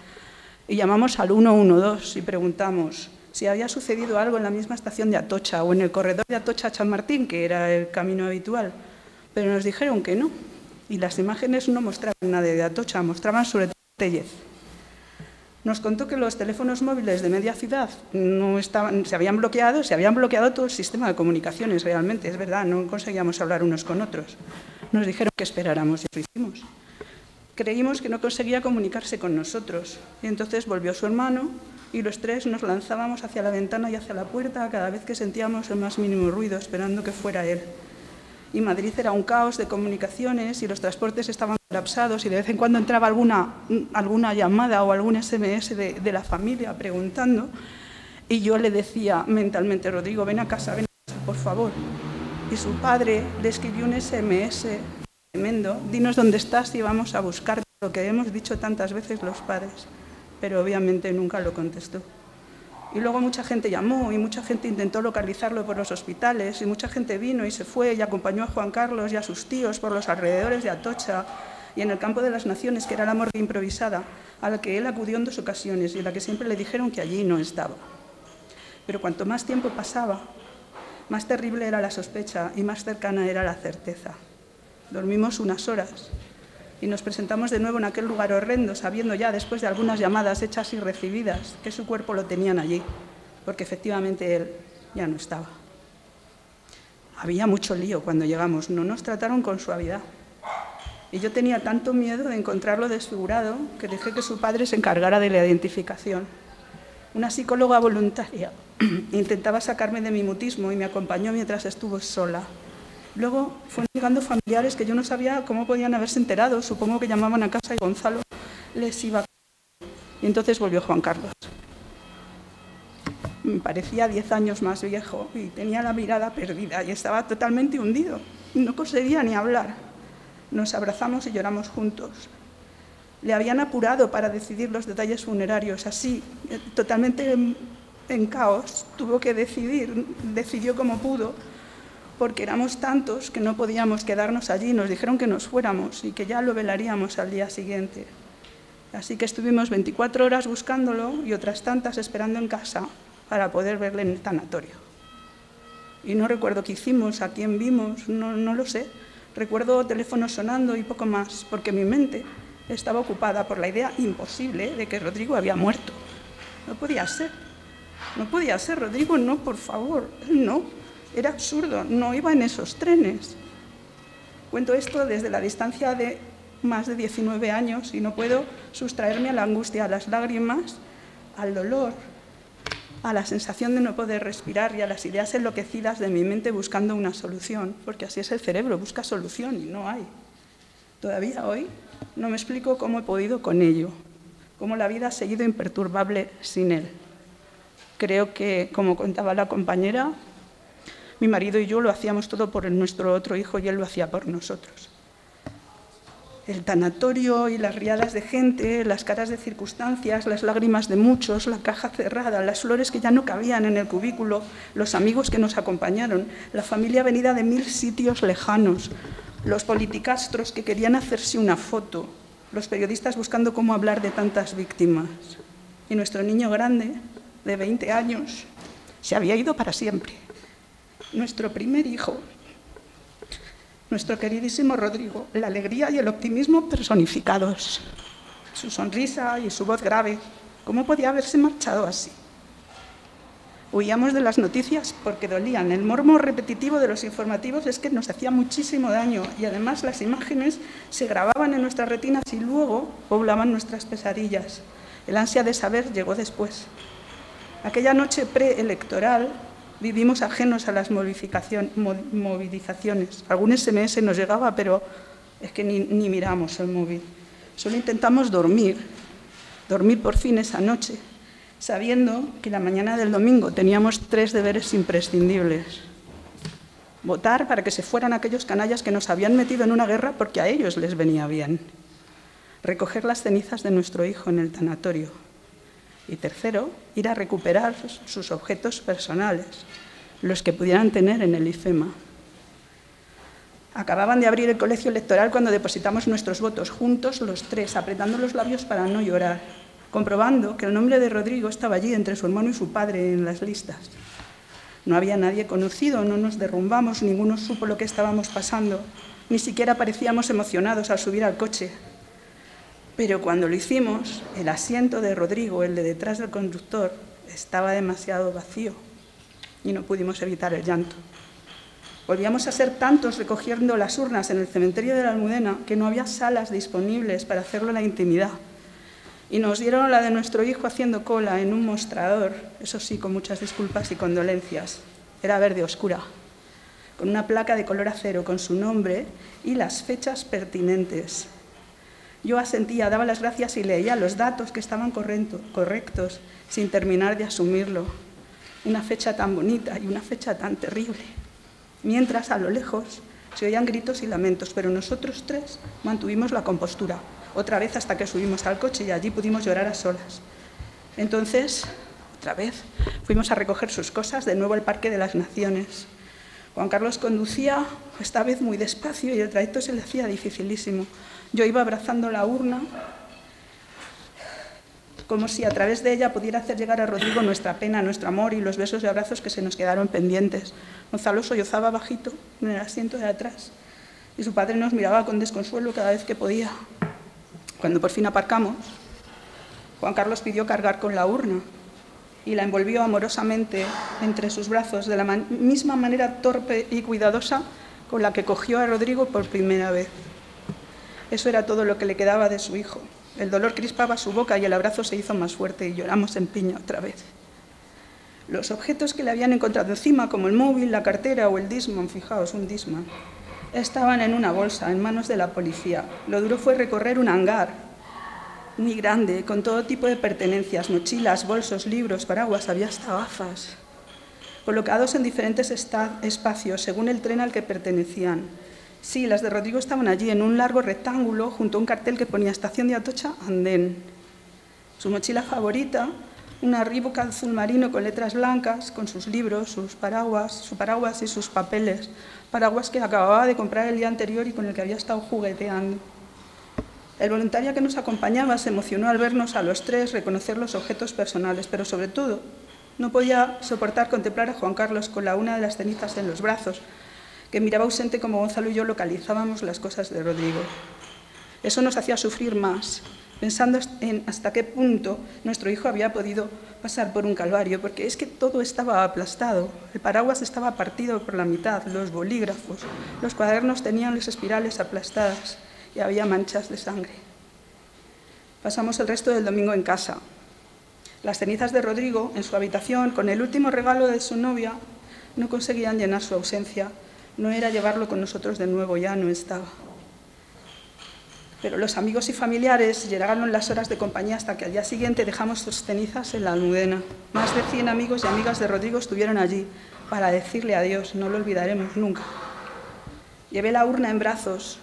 Speaker 4: Y llamamos al 112 y preguntamos si había sucedido algo en la misma estación de Atocha o en el corredor de Atocha a Chamartín, que era el camino habitual. Pero nos dijeron que no. Y las imágenes no mostraban nada de Atocha, mostraban sobre todo Tellez. Nos contó que los teléfonos móviles de media ciudad se habían bloqueado todo el sistema de comunicaciones realmente, es verdad, no conseguíamos hablar unos con otros. Nos dijeron que esperáramos y lo hicimos. Creímos que no conseguía comunicarse con nosotros y entonces volvió su hermano y los tres nos lanzábamos hacia la ventana y hacia la puerta cada vez que sentíamos el más mínimo ruido, esperando que fuera él. Y Madrid era un caos de comunicaciones y los transportes estaban colapsados y de vez en cuando entraba alguna llamada o algún SMS de la familia preguntando y yo le decía mentalmente, Rodrigo, ven a casa, por favor. Y su padre le escribió un SMS tremendo, dinos dónde estás y vamos a buscarte, lo que hemos dicho tantas veces los padres, pero obviamente nunca lo contestó. Y luego mucha gente llamó y mucha gente intentó localizarlo por los hospitales y mucha gente vino y se fue y acompañó a Juan Carlos y a sus tíos por los alrededores de Atocha y en el campo de las Naciones, que era la morgue improvisada, a la que él acudió en 2 ocasiones y en la que siempre le dijeron que allí no estaba. Pero cuanto más tiempo pasaba, más terrible era la sospecha y más cercana era la certeza. Dormimos unas horas y nos presentamos de nuevo en aquel lugar horrendo, sabiendo ya, después de algunas llamadas hechas y recibidas, que su cuerpo lo tenían allí, porque efectivamente él ya no estaba. Había mucho lío cuando llegamos, no nos trataron con suavidad. Y yo tenía tanto miedo de encontrarlo desfigurado que dejé que su padre se encargara de la identificación. Una psicóloga voluntaria intentaba sacarme de mi mutismo y me acompañó mientras estuvo sola. Luego fueron llegando familiares que yo no sabía cómo podían haberse enterado. Supongo que llamaban a casa y Gonzalo les iba a... Y entonces volvió Juan Carlos. Me parecía 10 años más viejo y tenía la mirada perdida y estaba totalmente hundido. No conseguía ni hablar. Nos abrazamos y lloramos juntos. Le habían apurado para decidir los detalles funerarios. Así, totalmente en caos, tuvo que decidir. Decidió como pudo, porque éramos tantos que no podíamos quedarnos allí. Nos dijeron que nos fuéramos y que ya lo velaríamos al día siguiente. Así que estuvimos 24 horas buscándolo y otras tantas esperando en casa para poder verle en el tanatorio. Y no recuerdo qué hicimos, a quién vimos, no lo sé. Recuerdo teléfonos sonando y poco más, porque mi mente estaba ocupada por la idea imposible de que Rodrigo había muerto. No podía ser. No podía ser, Rodrigo, no, por favor, no. Era absurdo, no iba en esos trenes. Cuento esto desde la distancia de más de 19 años y no puedo sustraerme a la angustia, a las lágrimas, al dolor, a la sensación de no poder respirar y a las ideas enloquecidas de mi mente buscando una solución, porque así es el cerebro, busca solución y no hay. Todavía hoy no me explico cómo he podido con ello, cómo la vida ha seguido imperturbable sin él. Creo que, como contaba la compañera, mi marido y yo lo hacíamos todo por nuestro otro hijo y él lo hacía por nosotros. El tanatorio y las riadas de gente, las caras de circunstancias, las lágrimas de muchos, la caja cerrada, las flores que ya no cabían en el cubículo, los amigos que nos acompañaron, la familia venida de 1000 sitios lejanos, los politicastros que querían hacerse una foto, los periodistas buscando cómo hablar de tantas víctimas. Y nuestro niño grande, de 20 años, se había ido para siempre. Nuestro primer hijo, nuestro queridísimo Rodrigo, la alegría y el optimismo personificados. Su sonrisa y su voz grave. ¿Cómo podía haberse marchado así? Huíamos de las noticias porque dolían. El morbo repetitivo de los informativos es que nos hacía muchísimo daño y además las imágenes se grababan en nuestras retinas y luego poblaban nuestras pesadillas. El ansia de saber llegó después. Aquella noche preelectoral vivimos ajenos a las movilizaciones. Algún SMS nos llegaba, pero es que ni miramos el móvil. Solo intentamos dormir por fin esa noche, sabiendo que la mañana del domingo teníamos 3 deberes imprescindibles. Votar para que se fueran aquellos canallas que nos habían metido en una guerra porque a ellos les venía bien. Recoger las cenizas de nuestro hijo en el tanatorio. Y tercero, ir a recuperar sus objetos personales, los que pudieran tener en el IFEMA. Acababan de abrir el colegio electoral cuando depositamos nuestros votos, juntos los 3, apretando los labios para no llorar, comprobando que el nombre de Rodrigo estaba allí entre su hermano y su padre en las listas. No había nadie conocido, no nos derrumbamos, ninguno supo lo que estábamos pasando, ni siquiera parecíamos emocionados al subir al coche. Pero cuando lo hicimos, el asiento de Rodrigo, el de detrás del conductor, estaba demasiado vacío y no pudimos evitar el llanto. Volvíamos a ser tantos recogiendo las urnas en el cementerio de la Almudena que no había salas disponibles para hacerlo en la intimidad. Y nos dieron la de nuestro hijo haciendo cola en un mostrador, eso sí, con muchas disculpas y condolencias. Era verde oscura, con una placa de color acero con su nombre y las fechas pertinentes. Yo asentía, daba las gracias y leía los datos que estaban correctos, sin terminar de asumirlo. Una fecha tan bonita y una fecha tan terrible. Mientras, a lo lejos, se oían gritos y lamentos, pero nosotros 3 mantuvimos la compostura, otra vez hasta que subimos al coche y allí pudimos llorar a solas. Entonces, otra vez, fuimos a recoger sus cosas de nuevo al Parque de las Naciones. Juan Carlos conducía, esta vez muy despacio, y el trayecto se le hacía dificilísimo. Yo iba abrazando la urna, como si a través de ella pudiera hacer llegar a Rodrigo nuestra pena, nuestro amor y los besos y abrazos que se nos quedaron pendientes. Gonzalo sollozaba bajito en el asiento de atrás y su padre nos miraba con desconsuelo cada vez que podía. Cuando por fin aparcamos, Juan Carlos pidió cargar con la urna y la envolvió amorosamente entre sus brazos de la misma manera torpe y cuidadosa con la que cogió a Rodrigo por primera vez. Eso era todo lo que le quedaba de su hijo. El dolor crispaba su boca y el abrazo se hizo más fuerte y lloramos en piña otra vez. Los objetos que le habían encontrado encima, como el móvil, la cartera o el Discman, fijaos, un Discman, estaban en una bolsa, en manos de la policía. Lo duro fue recorrer un hangar muy grande, con todo tipo de pertenencias, mochilas, bolsos, libros, paraguas, había hasta gafas, colocados en diferentes espacios, según el tren al que pertenecían. Sí, las de Rodrigo estaban allí, en un largo rectángulo, junto a un cartel que ponía Estación de Atocha, Andén. Su mochila favorita, una Reebok azul marino con letras blancas, con sus libros, su paraguas y sus papeles. Paraguas que acababa de comprar el día anterior y con el que había estado jugueteando. El voluntario que nos acompañaba se emocionó al vernos a los tres reconocer los objetos personales, pero sobre todo no podía soportar contemplar a Juan Carlos con la una de las cenizas en los brazos, que miraba ausente como Gonzalo y yo localizábamos las cosas de Rodrigo. Eso nos hacía sufrir más, pensando en hasta qué punto nuestro hijo había podido pasar por un calvario, porque es que todo estaba aplastado, el paraguas estaba partido por la mitad, los bolígrafos, los cuadernos tenían las espirales aplastadas y había manchas de sangre. Pasamos el resto del domingo en casa. Las cenizas de Rodrigo, en su habitación, con el último regalo de su novia, no conseguían llenar su ausencia, no era llevarlo con nosotros de nuevo, ya no estaba. Pero los amigos y familiares llegaron las horas de compañía hasta que al día siguiente dejamos sus cenizas en la Almudena. Más de 100 amigos y amigas de Rodrigo estuvieron allí para decirle adiós, no lo olvidaremos nunca. Llevé la urna en brazos,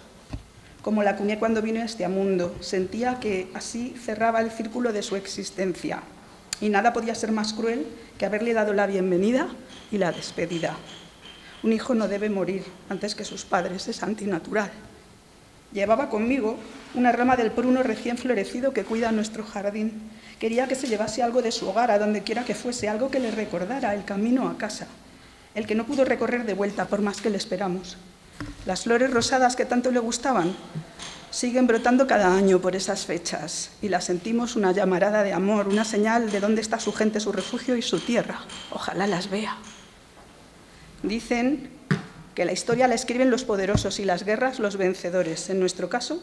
Speaker 4: como la acuñé cuando vino a este mundo. Sentía que así cerraba el círculo de su existencia. Y nada podía ser más cruel que haberle dado la bienvenida y la despedida. Un hijo no debe morir antes que sus padres, es antinatural. Llevaba conmigo una rama del pruno recién florecido que cuida nuestro jardín. Quería que se llevase algo de su hogar, a donde quiera que fuese, algo que le recordara el camino a casa, el que no pudo recorrer de vuelta por más que le esperamos. Las flores rosadas que tanto le gustaban siguen brotando cada año por esas fechas y las sentimos una llamarada de amor, una señal de dónde está su gente, su refugio y su tierra. Ojalá las vea. Dicen que la historia la escriben los poderosos y las guerras los vencedores. En nuestro caso,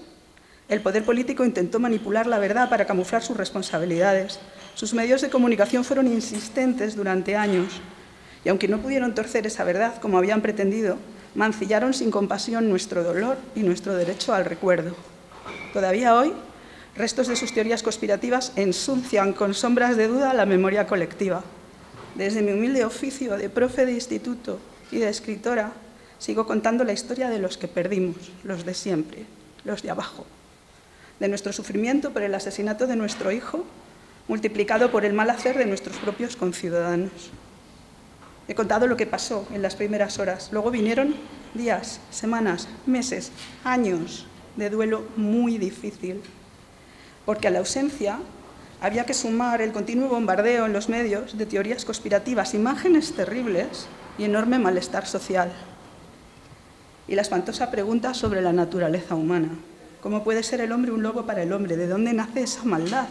Speaker 4: el poder político intentó manipular la verdad para camuflar sus responsabilidades. Sus medios de comunicación fueron insistentes durante años y aunque no pudieron torcer esa verdad como habían pretendido, mancillaron sin compasión nuestro dolor y nuestro derecho al recuerdo. Todavía hoy, restos de sus teorías conspirativas ensucian con sombras de duda la memoria colectiva. Desde mi humilde oficio de profe de instituto y de escritora, sigo contando la historia de los que perdimos, los de siempre, los de abajo, de nuestro sufrimiento por el asesinato de nuestro hijo, multiplicado por el mal hacer de nuestros propios conciudadanos. He contado lo que pasó en las primeras horas. Luego vinieron días, semanas, meses, años de duelo muy difícil, porque a la ausencia había que sumar el continuo bombardeo en los medios de teorías conspirativas, imágenes terribles y enorme malestar social. Y la espantosa pregunta sobre la naturaleza humana. ¿Cómo puede ser el hombre un lobo para el hombre? ¿De dónde nace esa maldad?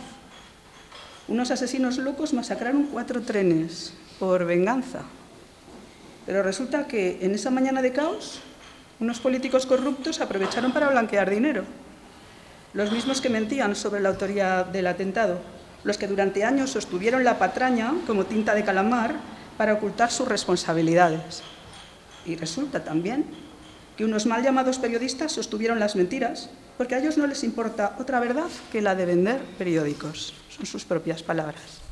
Speaker 4: Unos asesinos locos masacraron 4 trenes por venganza. Pero resulta que en esa mañana de caos, unos políticos corruptos aprovecharon para blanquear dinero. Los mismos que mentían sobre la autoría del atentado, los que durante años sostuvieron la patraña como tinta de calamar para ocultar sus responsabilidades. Y resulta también que unos mal llamados periodistas sostuvieron las mentiras, porque a ellos no les importa otra verdad que la de vender periódicos. Son sus propias palabras.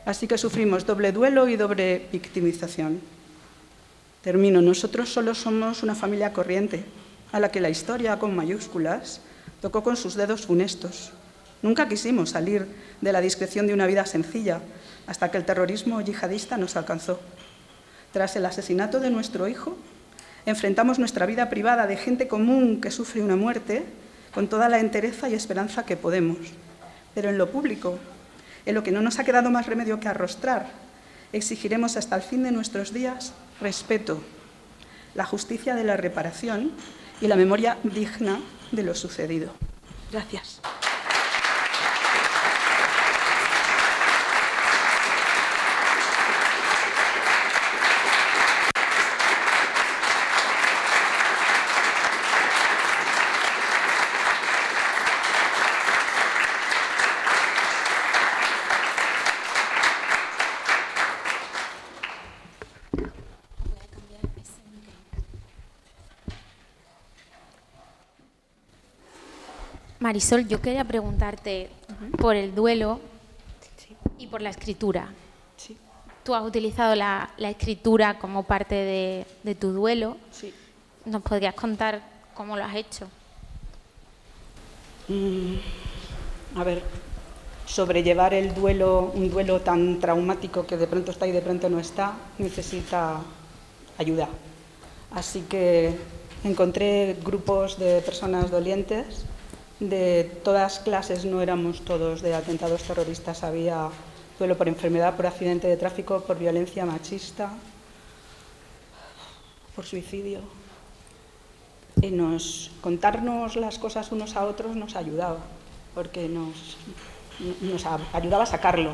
Speaker 4: Así que sufrimos doble duelo y doble victimización. Termino. Nosotros solo somos una familia corriente, a la que la historia, con mayúsculas, tocó con sus dedos funestos. Nunca quisimos salir de la discreción de una vida sencilla, hasta que el terrorismo yihadista nos alcanzó. Tras el asesinato de nuestro hijo, enfrentamos nuestra vida privada de gente común que sufre una muerte con toda la entereza y esperanza que podemos. Pero en lo público, en lo que no nos ha quedado más remedio que arrostrar, exigiremos hasta el fin de nuestros días respeto, la justicia de la reparación y la memoria digna de lo sucedido. Gracias.
Speaker 1: Marisol, yo quería preguntarte por el duelo y por la escritura.
Speaker 4: Sí.
Speaker 1: Tú has utilizado la escritura como parte de tu duelo.
Speaker 4: Sí.
Speaker 1: ¿Nos podrías contar cómo lo has hecho?
Speaker 4: A ver, sobrellevar el duelo, un duelo tan traumático que de pronto está y de pronto no está, necesita ayuda. Así que encontré grupos de personas dolientes, de todas clases, no éramos todos de atentados terroristas, había duelo por enfermedad, por accidente de tráfico, por violencia machista, por suicidio. Y contarnos las cosas unos a otros nos ayudaba, porque nos ayudaba a sacarlo.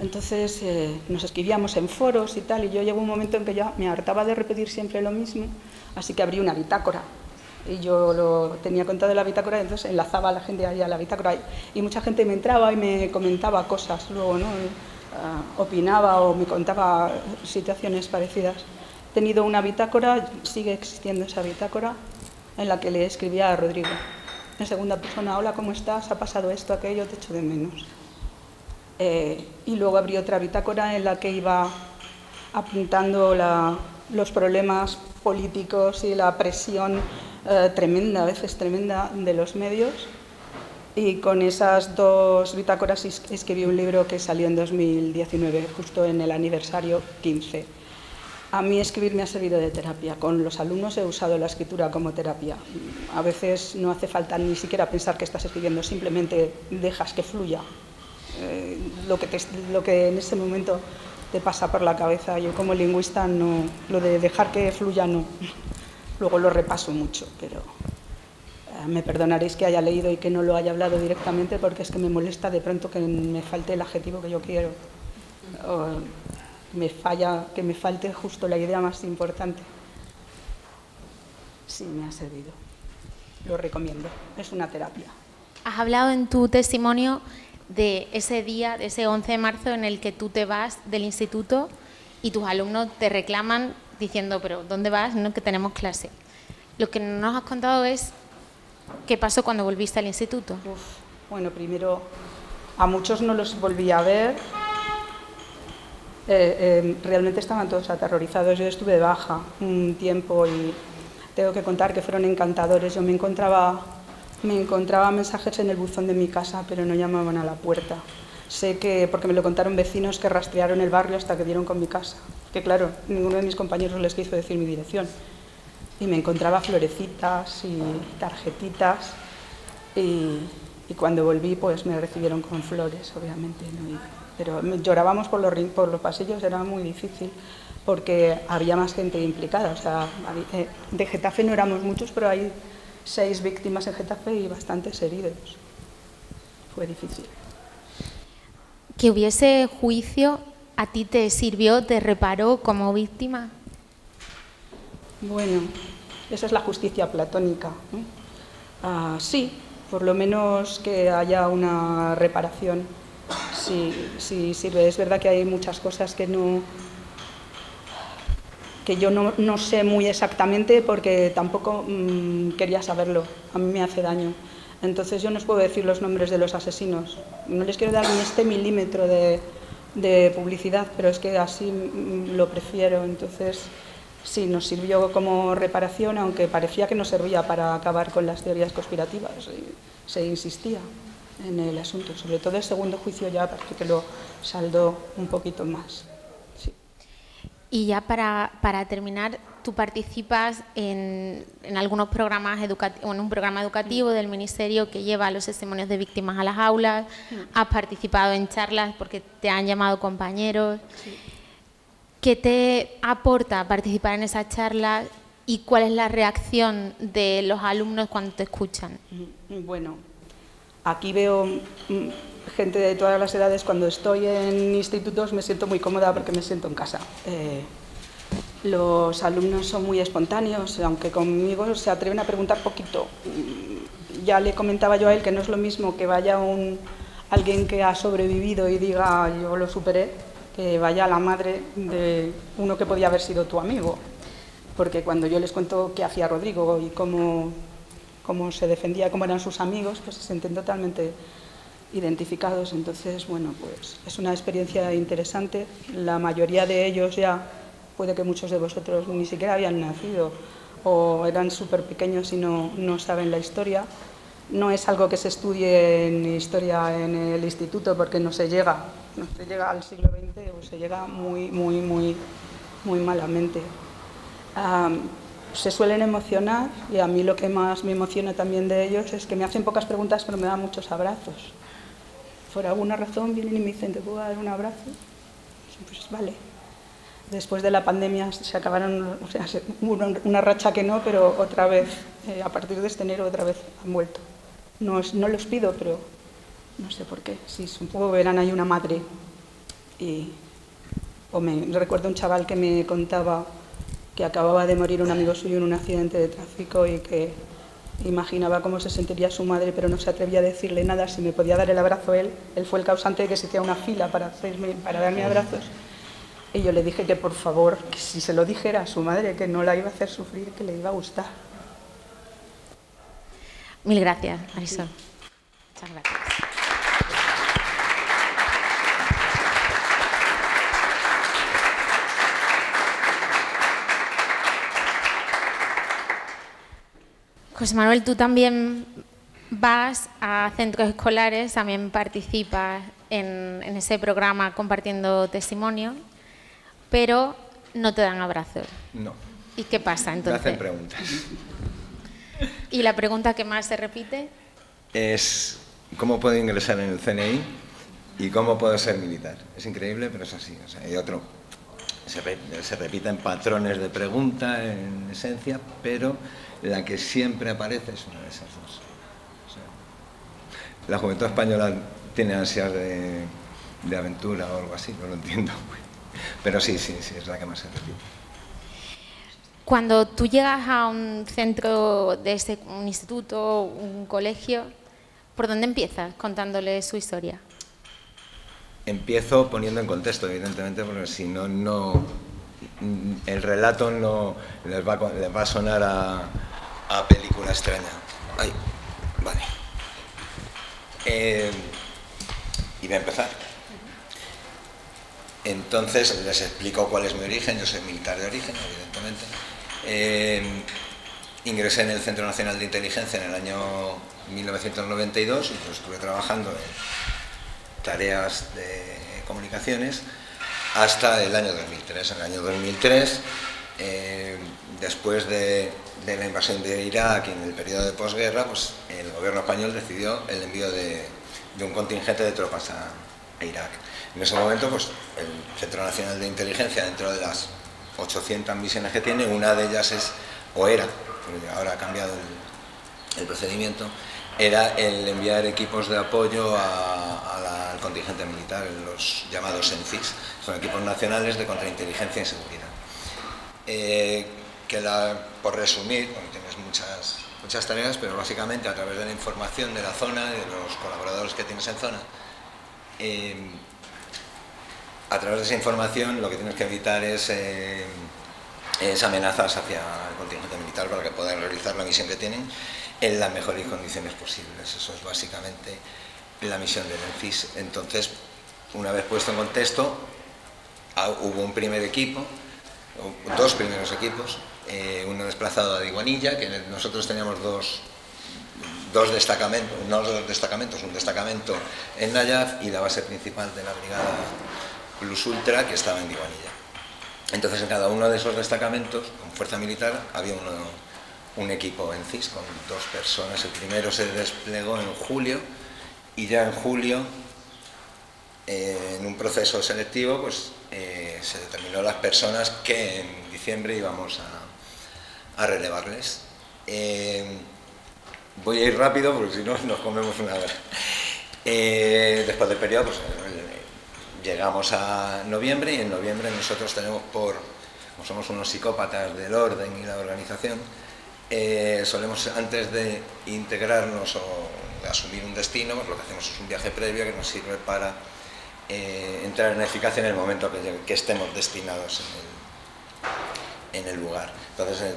Speaker 4: Entonces nos escribíamos en foros y tal, y yo llegó un momento en que ya me hartaba de repetir siempre lo mismo, así que abrí una bitácora. Y yo lo tenía contado en la bitácora, y entonces enlazaba a la gente ahí a la bitácora. Y mucha gente me entraba y me comentaba cosas luego, ¿no? Opinaba o me contaba situaciones parecidas. He tenido una bitácora, sigue existiendo esa bitácora, en la que le escribía a Rodrigo. En segunda persona: hola, ¿cómo estás? ¿Ha pasado esto, aquello? Te echo de menos. Y luego abrí otra bitácora en la que iba apuntando los problemas políticos y la presión tremenda, a veces tremenda, de los medios. Y con esas dos bitácoras escribí un libro que salió en 2019, justo en el aniversario 15. A mí escribir me ha servido de terapia. Con los alumnos he usado la escritura como terapia. A veces no hace falta ni siquiera pensar que estás escribiendo, simplemente dejas que fluya lo que en ese momento te pasa por la cabeza. Yo como lingüista no, lo de dejar que fluya no. Luego lo repaso mucho, pero me perdonaréis que haya leído y que no lo haya hablado directamente, porque es que me molesta de pronto que me falte el adjetivo que yo quiero. Que me falte justo la idea más importante. Sí, me ha servido. Lo recomiendo. Es una terapia.
Speaker 1: Has hablado en tu testimonio de ese día, de ese 11 de marzo en el que tú te vas del instituto y tus alumnos te reclaman diciendo: pero ¿dónde vas? No, que tenemos clase. Lo que no nos has contado es qué pasó cuando volviste al instituto.
Speaker 4: Bueno, primero, a muchos no los volví a ver. Realmente estaban todos aterrorizados. Yo estuve de baja un tiempo y tengo que contar que fueron encantadores. Yo me encontraba mensajes en el buzón de mi casa, pero no llamaban a la puerta. Sé que, porque me lo contaron vecinos que rastrearon el barrio hasta que dieron con mi casa. Que claro, ninguno de mis compañeros les quiso decir mi dirección. Y me encontraba florecitas y tarjetitas. Y cuando volví, pues me recibieron con flores, obviamente, ¿no? Pero llorábamos por los pasillos, era muy difícil, porque había más gente implicada. O sea, de Getafe no éramos muchos, pero hay 6 víctimas en Getafe y bastantes heridos. Fue difícil.
Speaker 1: ¿Que hubiese juicio a ti te sirvió, te reparó como víctima?
Speaker 4: Bueno, esa es la justicia platónica, ¿no? Sí, por lo menos que haya una reparación. Sí sirve. Es verdad que hay muchas cosas que yo no sé muy exactamente, porque tampoco quería saberlo. A mí me hace daño. Entonces yo no os puedo decir los nombres de los asesinos. No les quiero dar ni este milímetro de publicidad, pero es que así lo prefiero. Entonces sí, nos sirvió como reparación, aunque parecía que no servía para acabar con las teorías conspirativas. Se insistía en el asunto. Sobre todo el segundo juicio ya parece que lo saldó un poquito más. Sí.
Speaker 1: Y ya para terminar, tú participas en algunos programas educativos, en un programa educativo del Ministerio que lleva los testimonios de víctimas a las aulas. Has participado en charlas porque te han llamado compañeros.
Speaker 4: Sí.
Speaker 1: ¿Qué te aporta participar en esas charlas y cuál es la reacción de los alumnos cuando te escuchan?
Speaker 4: Bueno, aquí veo gente de todas las edades. Cuando estoy en institutos me siento muy cómoda porque me siento en casa. Los alumnos son muy espontáneos, aunque conmigo se atreven a preguntar poquito. Ya le comentaba yo a él que no es lo mismo que vaya alguien que ha sobrevivido y diga yo lo superé, que vaya la madre de uno que podía haber sido tu amigo. Porque cuando yo les cuento qué hacía Rodrigo y cómo cómo se defendía, cómo eran sus amigos, pues se sienten totalmente identificados. Entonces, bueno, pues es una experiencia interesante. La mayoría de ellos ya, puede que muchos de vosotros ni siquiera habían nacido o eran súper pequeños y no saben la historia. No es algo que se estudie en historia en el instituto porque no se llega al siglo XX o se llega muy malamente. Se suelen emocionar y a mí lo que más me emociona también de ellos es que me hacen pocas preguntas pero me dan muchos abrazos. Por alguna razón vienen y me dicen, ¿te puedo dar un abrazo? Pues vale. Después de la pandemia se acabaron, o sea, hubo una racha que no, pero otra vez, a partir de este enero, otra vez han vuelto. No los pido, pero no sé por qué. Sí, supongo que verán ahí una madre. Recuerdo un chaval que me contaba que acababa de morir un amigo suyo en un accidente de tráfico y que imaginaba cómo se sentiría su madre, pero no se atrevía a decirle nada, si me podía dar el abrazo él. Él fue el causante de que se hiciera una fila para darme abrazos. Y yo le dije que por favor, que si se lo dijera a su madre, que no la iba a hacer sufrir, que le iba a gustar.
Speaker 1: Mil gracias, Marisol. Muchas gracias. José Manuel, tú también vas a centros escolares, también participas en ese programa compartiendo testimonio, pero no te dan abrazos.
Speaker 3: No.
Speaker 1: ¿Y qué pasa entonces?
Speaker 3: Me hacen preguntas.
Speaker 1: ¿Y la pregunta que más se repite?
Speaker 3: Es ¿cómo puedo ingresar en el CNI y cómo puedo ser militar? Es increíble, pero es así. O sea, hay otro. Se repiten patrones de pregunta en esencia, pero la que siempre aparece es una de esas dos. O sea, la juventud española tiene ansias de aventura o algo así, no lo entiendo. Pero sí, es la que más se repite.
Speaker 1: Cuando tú llegas a un centro de un instituto, un colegio, ¿por dónde empiezas contándole su historia?
Speaker 3: Empiezo poniendo en contexto, evidentemente, porque si no el relato no les va a sonar a película extraña. Ay, vale. Y voy a empezar. Entonces les explico cuál es mi origen. Yo soy militar de origen, evidentemente. Ingresé en el Centro Nacional de Inteligencia en el año 1992 y pues estuve trabajando en tareas de comunicaciones hasta el año 2003. En el año 2003, después de la invasión de Irak y en el periodo de posguerra, pues el gobierno español decidió el envío de un contingente de tropas a Irak. En ese momento, pues el Centro Nacional de Inteligencia, dentro de las 800 misiones que tiene, una de ellas era, porque ahora ha cambiado el procedimiento, era el enviar equipos de apoyo al contingente militar, los llamados SENCIS, son equipos nacionales de contrainteligencia y seguridad. Por resumir, bueno, tienes muchas tareas, pero básicamente a través de la información de la zona y de los colaboradores que tienes en zona, a través de esa información lo que tienes que evitar es amenazas hacia el contingente militar para que puedan realizar la misión que tienen en las mejores condiciones posibles. Eso es básicamente la misión del ENCIS. Entonces, una vez puesto en contexto, hubo un primer equipo, dos primeros equipos, uno desplazado a Diguanilla, que nosotros teníamos dos destacamentos, no dos destacamentos, un destacamento en Nayaf y la base principal de la brigada Plus Ultra, que estaba en Diguanilla. Entonces, en cada uno de esos destacamentos, con fuerza militar, había un equipo en CIS con 2 personas. El primero se desplegó en julio y ya en julio, en un proceso selectivo, pues se determinó las personas que en diciembre íbamos a relevarles. Voy a ir rápido porque si no nos comemos una hora. Después del periodo, pues llegamos a noviembre y en noviembre nosotros tenemos como somos unos psicópatas del orden y la organización, solemos, antes de integrarnos o de asumir un destino, pues lo que hacemos es un viaje previo que nos sirve para entrar en eficacia en el momento que estemos destinados en el lugar. Entonces,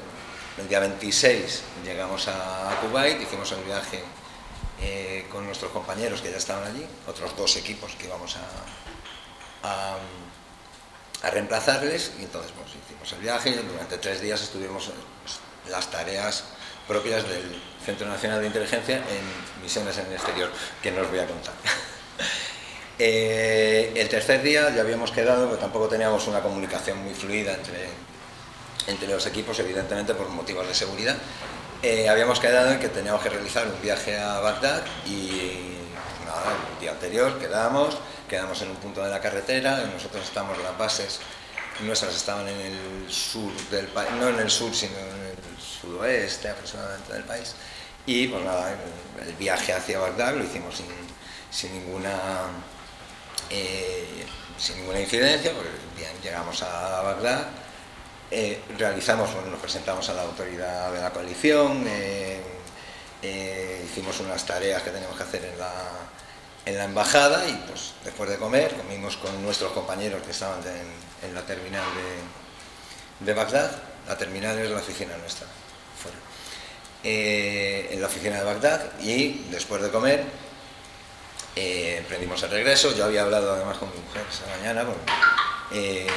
Speaker 3: El día 26 llegamos a Kuwait, hicimos el viaje con nuestros compañeros que ya estaban allí, otros 2 equipos que íbamos a reemplazarles, y entonces pues, hicimos el viaje y durante 3 días estuvimos en las tareas propias del Centro Nacional de Inteligencia en misiones en el exterior, que no os voy a contar. El tercer día ya habíamos quedado, pero tampoco teníamos una comunicación muy fluida entre los equipos, evidentemente por motivos de seguridad. Habíamos quedado en que teníamos que realizar un viaje a Bagdad y nada, el día anterior quedamos en un punto de la carretera. Nosotros estamos, las bases nuestras estaban en el sur del país, no en el sur sino en el sudoeste aproximadamente del país, y pues nada, el viaje hacia Bagdad lo hicimos sin ninguna incidencia, porque bien, llegamos a Bagdad. Nos presentamos a la autoridad de la coalición, hicimos unas tareas que teníamos que hacer en la embajada y pues después de comer comimos con nuestros compañeros que estaban en la terminal de Bagdad. La terminal es la oficina nuestra, fuera. En la oficina de Bagdad, y después de comer emprendimos el regreso. Yo había hablado además con mi mujer esa mañana, porque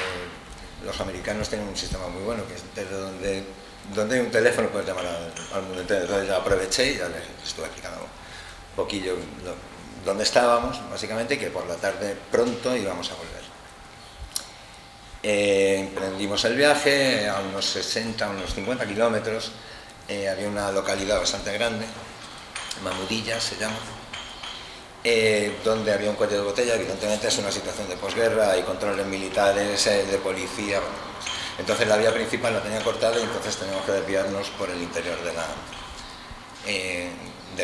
Speaker 3: los americanos tienen un sistema muy bueno, que es desde donde hay un teléfono puedes llamar al mundo entero. Entonces ya aproveché y ya les estuve explicando un poquillo dónde estábamos, básicamente, y que por la tarde pronto íbamos a volver. Emprendimos el viaje a unos 60, unos 50 kilómetros. Había una localidad bastante grande, Mamudilla se llama, donde había un cuello de botella. Evidentemente es una situación de posguerra, hay controles militares, de policía. Entonces la vía principal la tenían cortada y entonces teníamos que desviarnos por el interior de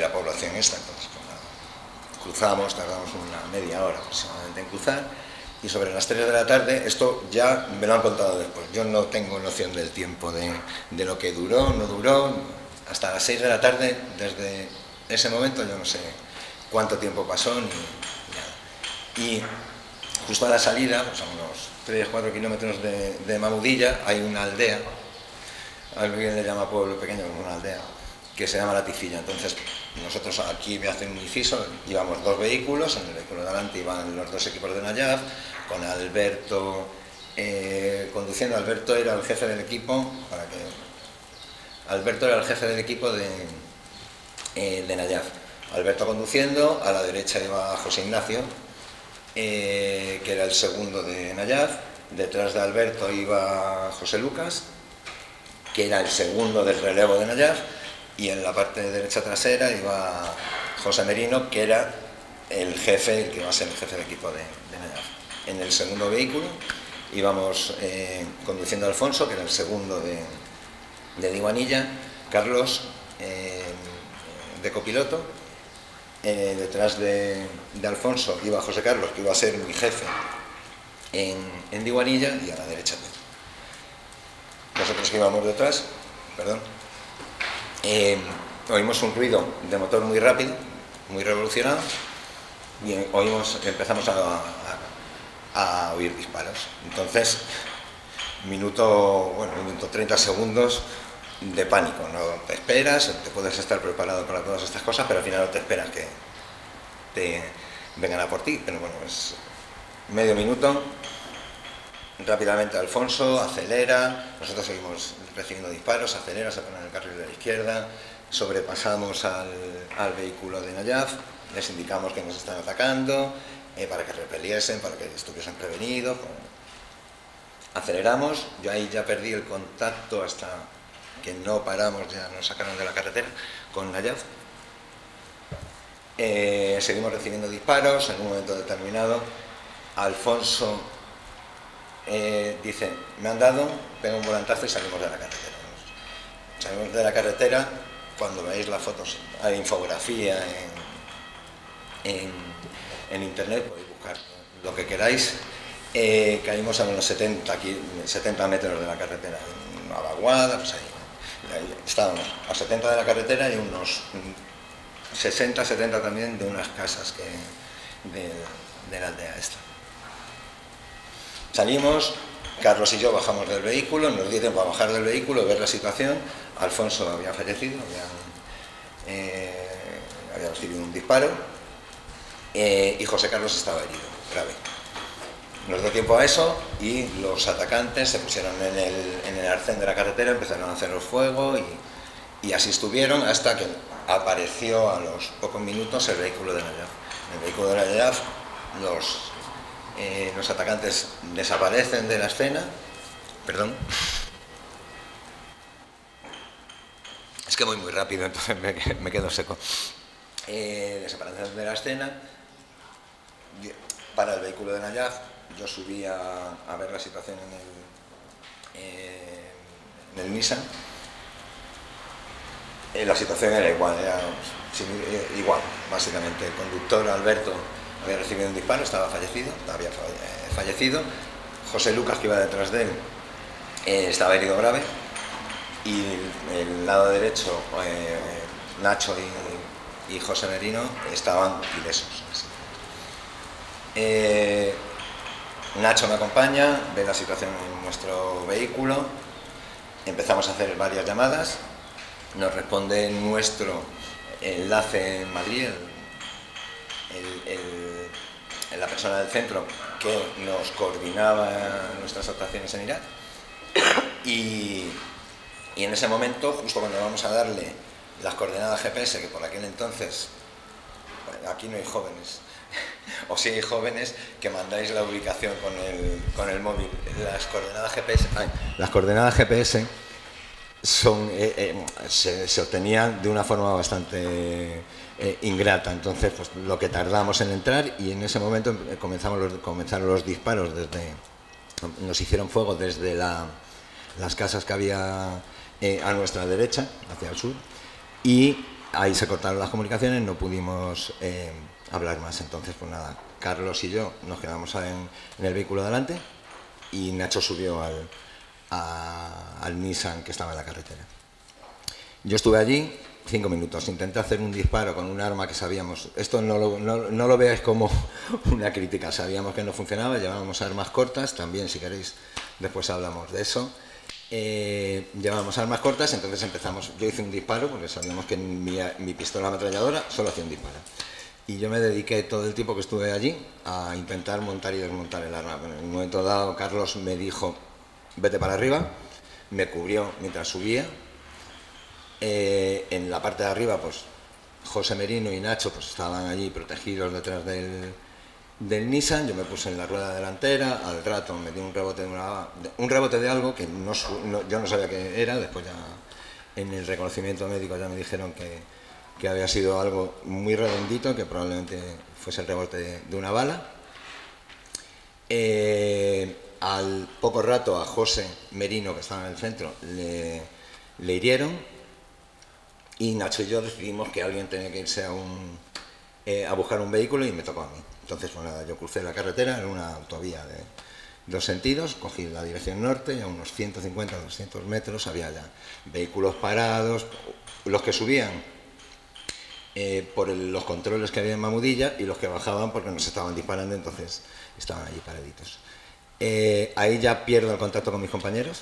Speaker 3: la población esta. Entonces, cruzamos, tardamos una media hora aproximadamente en cruzar, y sobre las 3 de la tarde, esto ya me lo han contado después, yo no tengo noción del tiempo de lo que duró, no duró, hasta las 6 de la tarde, desde ese momento yo no sé cuánto tiempo pasó ni nada. Y justo a la salida, pues a unos 3-4 kilómetros de Mamudilla, hay una aldea, alguien le llama pueblo pequeño, como una aldea, que se llama La Ticilla. Entonces nosotros aquí me hacen un inciso, íbamos 2 vehículos, en el vehículo de adelante iban los 2 equipos de Nayaf, con Alberto conduciendo. Alberto era el jefe del equipo, Alberto era el jefe del equipo de Nayaf. Alberto conduciendo, a la derecha iba José Ignacio, que era el segundo de Nayaf, detrás de Alberto iba José Lucas, que era el segundo del relevo de Nayaf, y en la parte derecha trasera iba José Merino, que era el que iba a ser el jefe de equipo de Nayaf. En el segundo vehículo íbamos conduciendo a Alfonso, que era el segundo de Diwanilla, Carlos de copiloto, detrás de Alfonso iba José Carlos, que iba a ser mi jefe en Diwanilla, y a la derecha nosotros que íbamos detrás, oímos un ruido de motor muy rápido, muy revolucionado, y empezamos a oír disparos. Entonces, minuto 30 segundos de pánico. No te esperas, te puedes estar preparado para todas estas cosas, pero al final no te esperas que te vengan a por ti. Pero bueno, es medio minuto. Rápidamente Alfonso acelera, nosotros seguimos recibiendo disparos, acelera, se pone en el carril de la izquierda, sobrepasamos al vehículo de Nayaf, les indicamos que nos están atacando, para que repeliesen, para que estuviesen prevenidos. Aceleramos, yo ahí ya perdí el contacto hasta que no paramos, ya nos sacaron de la carretera con Nayaf. Seguimos recibiendo disparos. En un momento determinado Alfonso dice, me han dado, pega un volantazo y salimos de la carretera. Salimos de la carretera. Cuando veáis las fotos, hay infografía en internet, podéis buscar lo que queráis. Caímos a unos 70 metros de la carretera, en una vaguada, pues ahí estábamos a 70 de la carretera y unos 60-70 también de unas casas de la aldea esta. Salimos, Carlos y yo bajamos del vehículo, nos dio tiempo a bajar del vehículo, ver la situación. Alfonso había fallecido, había recibido un disparo, y José Carlos estaba herido, grave. Nos dio tiempo a eso y los atacantes se pusieron en el arcén de la carretera, empezaron a hacer fuego y así estuvieron hasta que apareció a los pocos minutos el vehículo de Nayaf. En el vehículo de Nayaf los atacantes desaparecen de la escena. Perdón. Es que voy muy rápido, entonces me quedo seco. Desaparecen de la escena. Para el vehículo de Nayaf, yo subí a ver la situación en el Nissan. La situación era igual, igual, básicamente. El conductor, Alberto, había recibido un disparo, había fallecido. José Lucas, que iba detrás de él, estaba herido grave. Y el lado derecho, Nacho y José Merino, estaban ilesos. Nacho me acompaña, ve la situación en nuestro vehículo, empezamos a hacer varias llamadas, nos responde nuestro enlace en Madrid, la persona del centro que nos coordinaba nuestras actuaciones en Irak, y en ese momento, justo cuando vamos a darle las coordenadas GPS, que por aquel entonces, bueno, aquí no hay jóvenes, o si hay jóvenes que mandáis la ubicación con el móvil, las coordenadas GPS son, se obtenían de una forma bastante ingrata. Entonces, pues, lo que tardamos en entrar, y en ese momento comenzaron los disparos, nos hicieron fuego desde las casas que había a nuestra derecha, hacia el sur, y ahí se cortaron las comunicaciones, no pudimos hablar más. Entonces, pues nada, Carlos y yo nos quedamos en el vehículo delante y Nacho subió al Nissan que estaba en la carretera. Yo estuve allí 5 minutos, intenté hacer un disparo con un arma que sabíamos, esto no lo veáis como una crítica, sabíamos que no funcionaba, llevábamos armas cortas, también si queréis después hablamos de eso. Llevábamos armas cortas, entonces empezamos, yo hice un disparo porque sabíamos que mi pistola ametralladora solo hacía un disparo. Y yo me dediqué todo el tiempo que estuve allí a intentar montar y desmontar el arma. En un momento dado, Carlos me dijo, vete para arriba, me cubrió mientras subía. En la parte de arriba, pues José Merino y Nacho pues estaban allí protegidos detrás del Nissan. Yo me puse en la rueda delantera, al rato me dio un rebote de algo que yo no sabía qué era. Después ya en el reconocimiento médico ya me dijeron que había sido algo muy redondito, que probablemente fuese el rebote de una bala. Al poco rato a José Merino, que estaba en el centro, le hirieron, y Nacho y yo decidimos que alguien tenía que irse a buscar un vehículo, y me tocó a mí. Entonces, pues nada, yo crucé la carretera en una autovía de 2 sentidos, cogí la dirección norte y a unos 150 o 200 metros había ya vehículos parados, los que subían por los controles que había en Mamudilla y los que bajaban porque nos estaban disparando, entonces estaban allí paraditos. Ahí ya pierdo el contacto con mis compañeros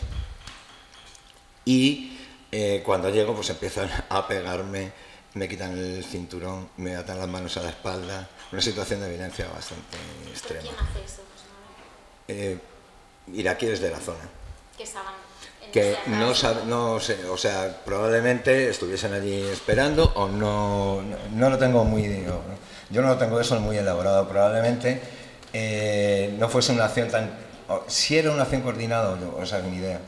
Speaker 3: y cuando llego pues empiezan a pegarme, me quitan el cinturón, me atan las manos a la espalda, una situación de violencia bastante extrema.
Speaker 1: ¿Quién hace eso?
Speaker 3: Iraquíes de la zona.
Speaker 1: Que estaban
Speaker 3: que no sé, o sea, probablemente estuviesen allí esperando o no lo tengo yo no lo tengo eso muy elaborado, probablemente no fuese una acción si era una acción coordinada, o sea, ni idea,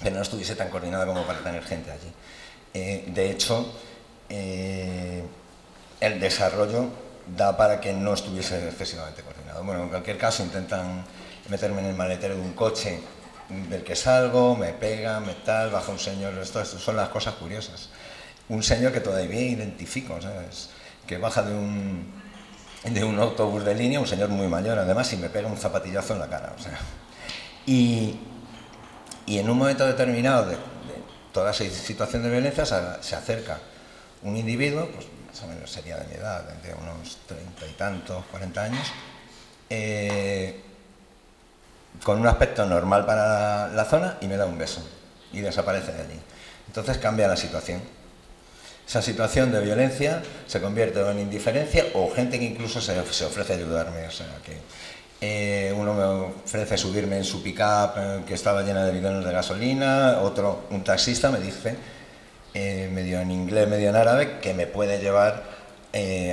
Speaker 3: pero no estuviese tan coordinada como para tener gente allí. De hecho, el desarrollo da para que no estuviese excesivamente coordinado. Bueno, en cualquier caso intentan meterme en el maletero de un coche del que salgo, me pega, baja un señor, esto son las cosas curiosas. Un señor que todavía identifico, ¿sabes? Que baja de un autobús de línea, un señor muy mayor además, y me pega un zapatillazo en la cara, o sea. Y en un momento determinado de toda esa situación de violencia se acerca un individuo, pues más o menos sería de mi edad, de unos 30 y tantos, 40 años, con un aspecto normal para la zona y me da un beso y desaparece de allí. Entonces cambia la situación. Esa situación de violencia se convierte en indiferencia o gente que incluso se ofrece a ayudarme. O sea, que uno me ofrece subirme en su pick-up que estaba llena de bidones de gasolina, otro, un taxista, me dice, medio en inglés, medio en árabe, que me puede llevar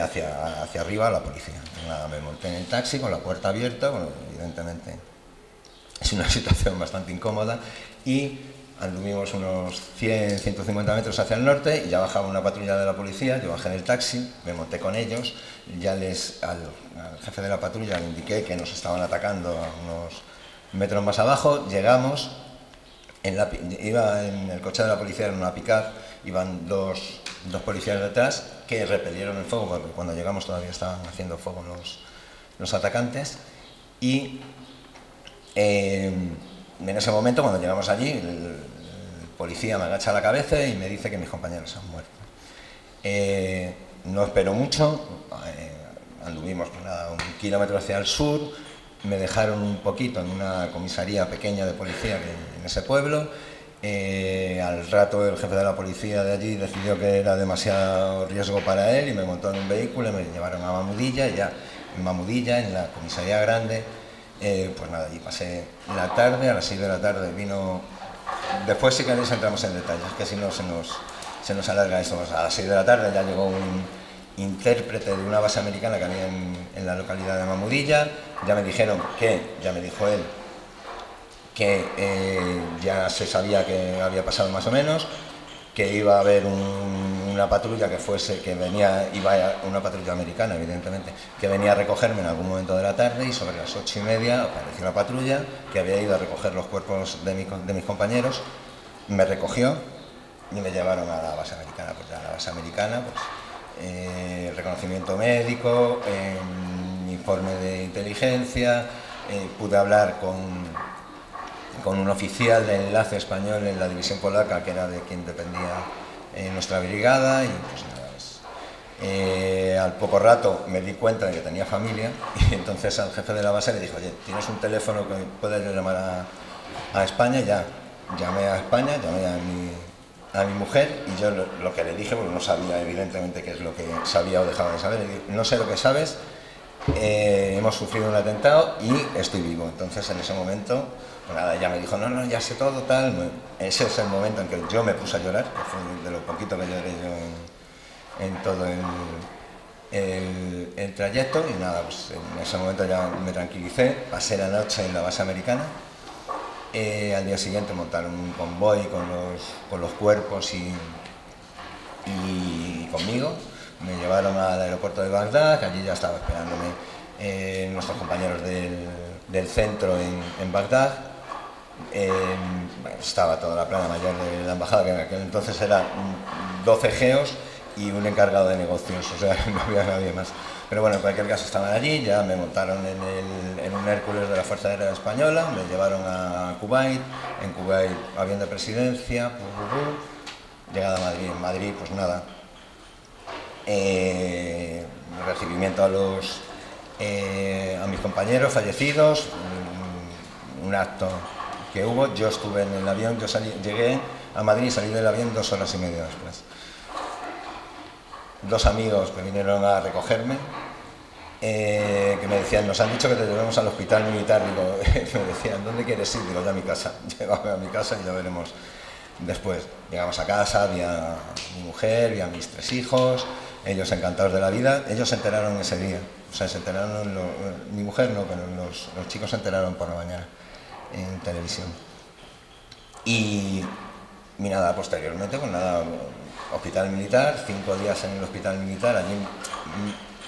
Speaker 3: hacia arriba a la policía. Nada, me monté en el taxi con la puerta abierta, bueno, evidentemente es una situación bastante incómoda, y anduvimos unos 100, 150 metros hacia el norte y ya bajaba una patrulla de la policía. Yo bajé del taxi, me monté con ellos, ya al jefe de la patrulla le indiqué que nos estaban atacando a unos metros más abajo. Llegamos, iba en el coche de la policía, en una pick-up, iban dos policías detrás que repelieron el fuego, porque cuando llegamos todavía estaban haciendo fuego los atacantes, y en ese momento, cuando llegamos allí, el policía me agacha la cabeza y me dice que mis compañeros han muerto. No esperó mucho, anduvimos pues nada, 1 kilómetro hacia el sur, me dejaron un poquito en una comisaría pequeña de policía en ese pueblo. Al rato el jefe de la policía de allí decidió que era demasiado riesgo para él y me montó en un vehículo y me llevaron a Mamudilla, y ya en Mamudilla, en la comisaría grande, pues nada, allí pasé la tarde. A las 6 de la tarde vino, después si queréis entramos en detalles, que si no se nos alarga esto. A las 6 de la tarde ya llegó un intérprete de una base americana que había en la localidad de Mamudilla. Ya me dijeron ya me dijo él, que ya se sabía que había pasado más o menos, que iba a haber una patrulla una patrulla americana, evidentemente, que venía a recogerme en algún momento de la tarde, y sobre las 8:30 apareció la patrulla que había ido a recoger los cuerpos de mis compañeros, me recogió y me llevaron a la base americana. Pues ya a la base americana, pues reconocimiento médico, informe de inteligencia, pude hablar con un oficial de enlace español en la división polaca, que era de quien dependía nuestra brigada, y pues nada, al poco rato me di cuenta de que tenía familia, y entonces al jefe de la base le dijo: oye, ¿tienes un teléfono que puedes llamar a España? Ya llamé a España, llamé a mi mujer, y yo lo que le dije, porque no sabía evidentemente qué es lo que sabía o dejaba de saber, le dije: no sé lo que sabes, hemos sufrido un atentado y estoy vivo. Entonces en ese momento, pues nada, ella me dijo: no, ya sé todo, tal. Ese es el momento en que yo me puse a llorar, que fue de lo poquito que lloré yo en todo el trayecto. Y nada, pues en ese momento ya me tranquilicé, pasé la noche en la base americana. Al día siguiente montaron un convoy con los cuerpos y conmigo. Me llevaron al aeropuerto de Bagdad, que allí ya estaba esperándome nuestros compañeros del centro en Bagdad. Estaba toda la plana mayor de la embajada, que en aquel entonces eran 12 geos y un encargado de negocios, o sea, no había nadie más. Pero bueno, en cualquier caso estaban allí, ya me montaron en un Hércules de la Fuerza Aérea Española, me llevaron a Kuwait, en Kuwait avión de presidencia, llegada a Madrid. En Madrid, pues nada, recibimiento a mis compañeros fallecidos, un acto que hubo. Yo estuve en el avión, llegué a Madrid y salí del avión 2 horas y media después. 2 amigos que vinieron a recogerme, que me decían: nos han dicho que te llevemos al hospital militar. Digo, me decían: ¿dónde quieres ir? Digo, ya a mi casa. Llévame a mi casa y ya veremos después. Llegamos a casa, vi a mi mujer, vi a mis 3 hijos, ellos encantados de la vida. Ellos se enteraron ese día, o sea, se enteraron, mi mujer no, pero los chicos se enteraron por la mañana en televisión. Y nada, posteriormente, pues nada, hospital militar, 5 días en el hospital militar, allí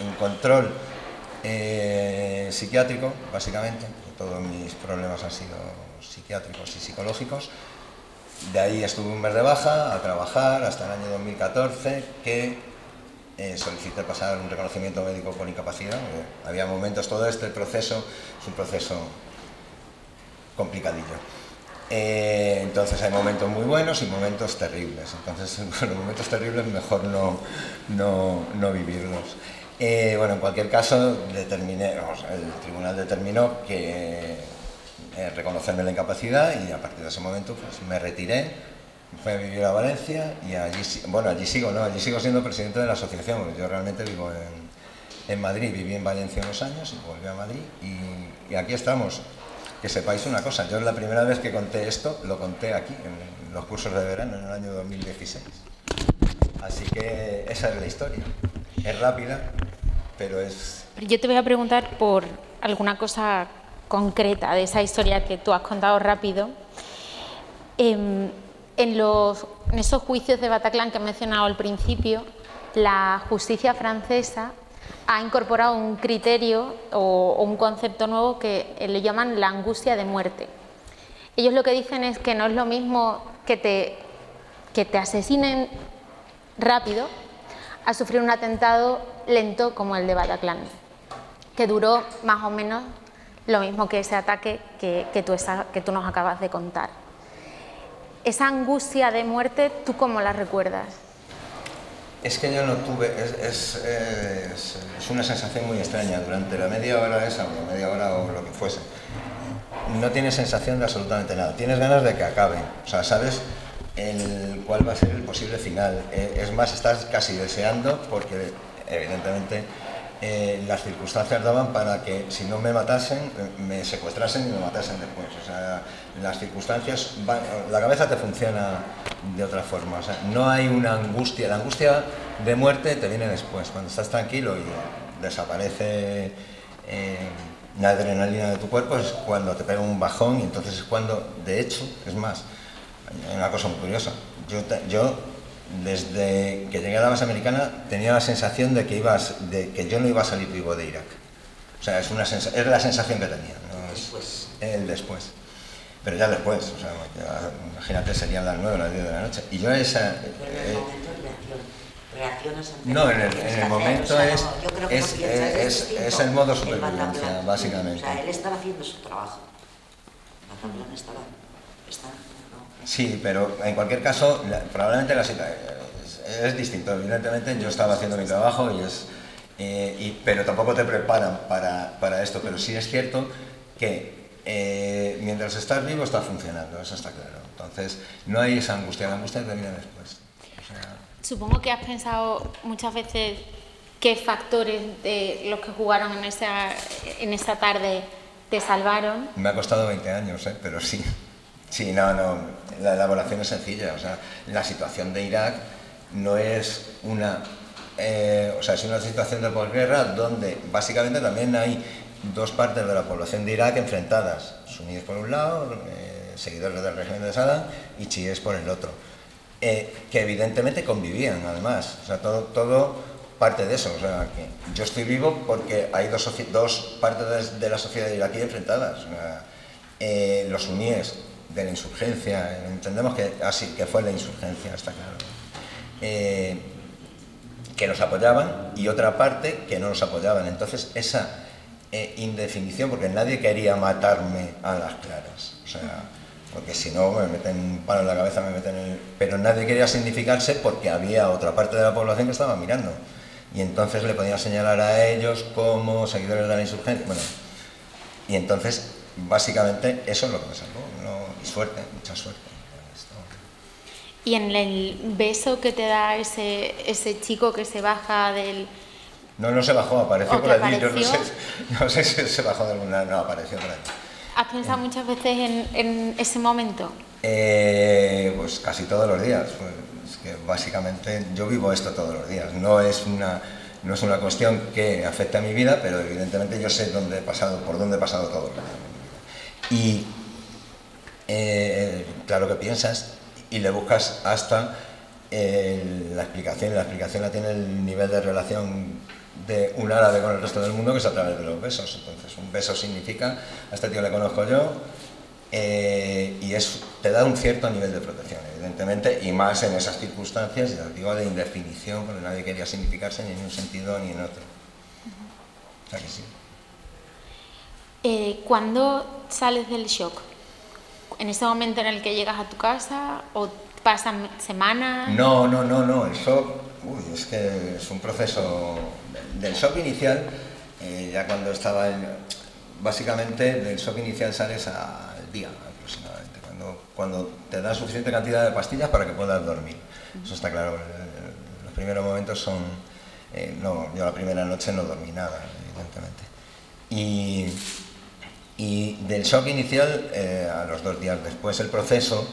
Speaker 3: en control psiquiátrico, básicamente. Todos mis problemas han sido psiquiátricos y psicológicos. De ahí estuve 1 mes de baja a trabajar hasta el año 2014, que solicité pasar un reconocimiento médico por incapacidad. Había momentos, todo este proceso es un proceso complicadillo. Entonces hay momentos muy buenos y momentos terribles. Entonces los momentos terribles mejor no vivirlos. Bueno, en cualquier caso, el tribunal determinó que reconocerme la incapacidad y a partir de ese momento pues, me retiré, fui a vivir a Valencia y allí sigo siendo presidente de la asociación, porque yo realmente vivo en Madrid, viví en Valencia unos años y volví a Madrid y aquí estamos. Que sepáis una cosa, yo la primera vez que conté esto, lo conté aquí, en los cursos de verano, en el año 2016. Así que esa es la historia. Es rápida, pero es...
Speaker 1: Yo te voy a preguntar por alguna cosa concreta de esa historia que tú has contado rápido. En esos juicios de Bataclan que he mencionado al principio, la justicia francesa ha incorporado un criterio o un concepto nuevo que le llaman la angustia de muerte. Ellos lo que dicen es que no es lo mismo que te asesinen rápido a sufrir un atentado lento como el de Bataclan, que duró más o menos lo mismo que ese ataque que tú nos acabas de contar. Esa angustia de muerte, ¿tú cómo la recuerdas?
Speaker 3: Es que yo no tuve, es una sensación muy extraña durante la media hora esa, o media hora o lo que fuese. No tienes sensación de absolutamente nada, tienes ganas de que acabe, o sea, sabes cuál va a ser el posible final. Es más, estás casi deseando porque evidentemente las circunstancias daban para que si no me matasen, me secuestrasen y me matasen después. O sea, las circunstancias, la cabeza te funciona de otra forma. O sea, no hay una angustia, la angustia de muerte te viene después, cuando estás tranquilo y desaparece la adrenalina de tu cuerpo, es cuando te pega un bajón y entonces es cuando, de hecho, es más, hay una cosa muy curiosa, yo desde que llegué a la base americana tenía la sensación de que yo no iba a salir vivo de Irak. O sea, es la sensación que tenía, no es el después. Pero ya después, o sea, imagínate, serían las 9 o las 10 de la noche. Y yo esa...
Speaker 2: Pero en el momento reaccionas ante
Speaker 3: no, en el momento o sea, es el modo supervivencia, básicamente.
Speaker 2: O sea, él estaba haciendo su trabajo. Bataclan estaba...
Speaker 3: Sí, pero en cualquier caso, probablemente la situación es distinto. Evidentemente yo estaba haciendo mi trabajo pero tampoco te preparan para esto. Pero sí es cierto que mientras estás vivo está funcionando, eso está claro. Entonces no hay esa angustia, la angustia te viene después. O sea,
Speaker 1: supongo que has pensado muchas veces qué factores de los que jugaron en esa tarde te salvaron.
Speaker 3: Me ha costado 20 años, pero sí. Sí, no, la elaboración es sencilla, o sea, la situación de Irak no es es una situación de posguerra donde básicamente también hay dos partes de la población de Irak enfrentadas, suníes por un lado, seguidores del régimen de Saddam y chiíes por el otro, que evidentemente convivían además, o sea, todo parte de eso, o sea, que yo estoy vivo porque hay dos partes de la sociedad iraquí enfrentadas, o sea, los suníes de la insurgencia, entendemos que fue la insurgencia, está claro, que nos apoyaban y otra parte que no nos apoyaban. Entonces esa indefinición, porque nadie quería matarme a las claras, o sea, porque si no me meten un palo en la cabeza, pero nadie quería significarse porque había otra parte de la población que estaba mirando y entonces le podía señalar a ellos como seguidores de la insurgencia, bueno, y entonces básicamente eso es lo que me salvó, y suerte, mucha suerte.
Speaker 1: Y en el beso que te da ese chico que se baja del...
Speaker 3: No se bajó, apareció por allí, yo no sé si se bajó de alguna, no, apareció por allí.
Speaker 1: ¿Has pensado muchas veces en ese momento?
Speaker 3: Pues casi todos los días, pues, es que básicamente yo vivo esto todos los días, no es una cuestión que afecte a mi vida, pero evidentemente yo sé por dónde he pasado todos los días. Y claro que piensas y le buscas hasta la explicación, y la explicación la tiene el nivel de relación de un árabe con el resto del mundo, que es a través de los besos. Entonces un beso significa, a este tío le conozco yo, y te da un cierto nivel de protección, evidentemente, y más en esas circunstancias, ya digo, de indefinición, porque nadie quería significarse ni en un sentido ni en otro. O sea que sí.
Speaker 1: ¿Cuándo sales del shock? ¿En ese momento en el que llegas a tu casa o pasan semanas?
Speaker 3: No, el shock, es que es un proceso del shock inicial, ya cuando estaba básicamente del shock inicial sales a al día aproximadamente, cuando te da suficiente cantidad de pastillas para que puedas dormir. Eso está claro. Los primeros momentos son... no, yo la primera noche no dormí nada, evidentemente. Y del shock inicial, a los 2 días después, el proceso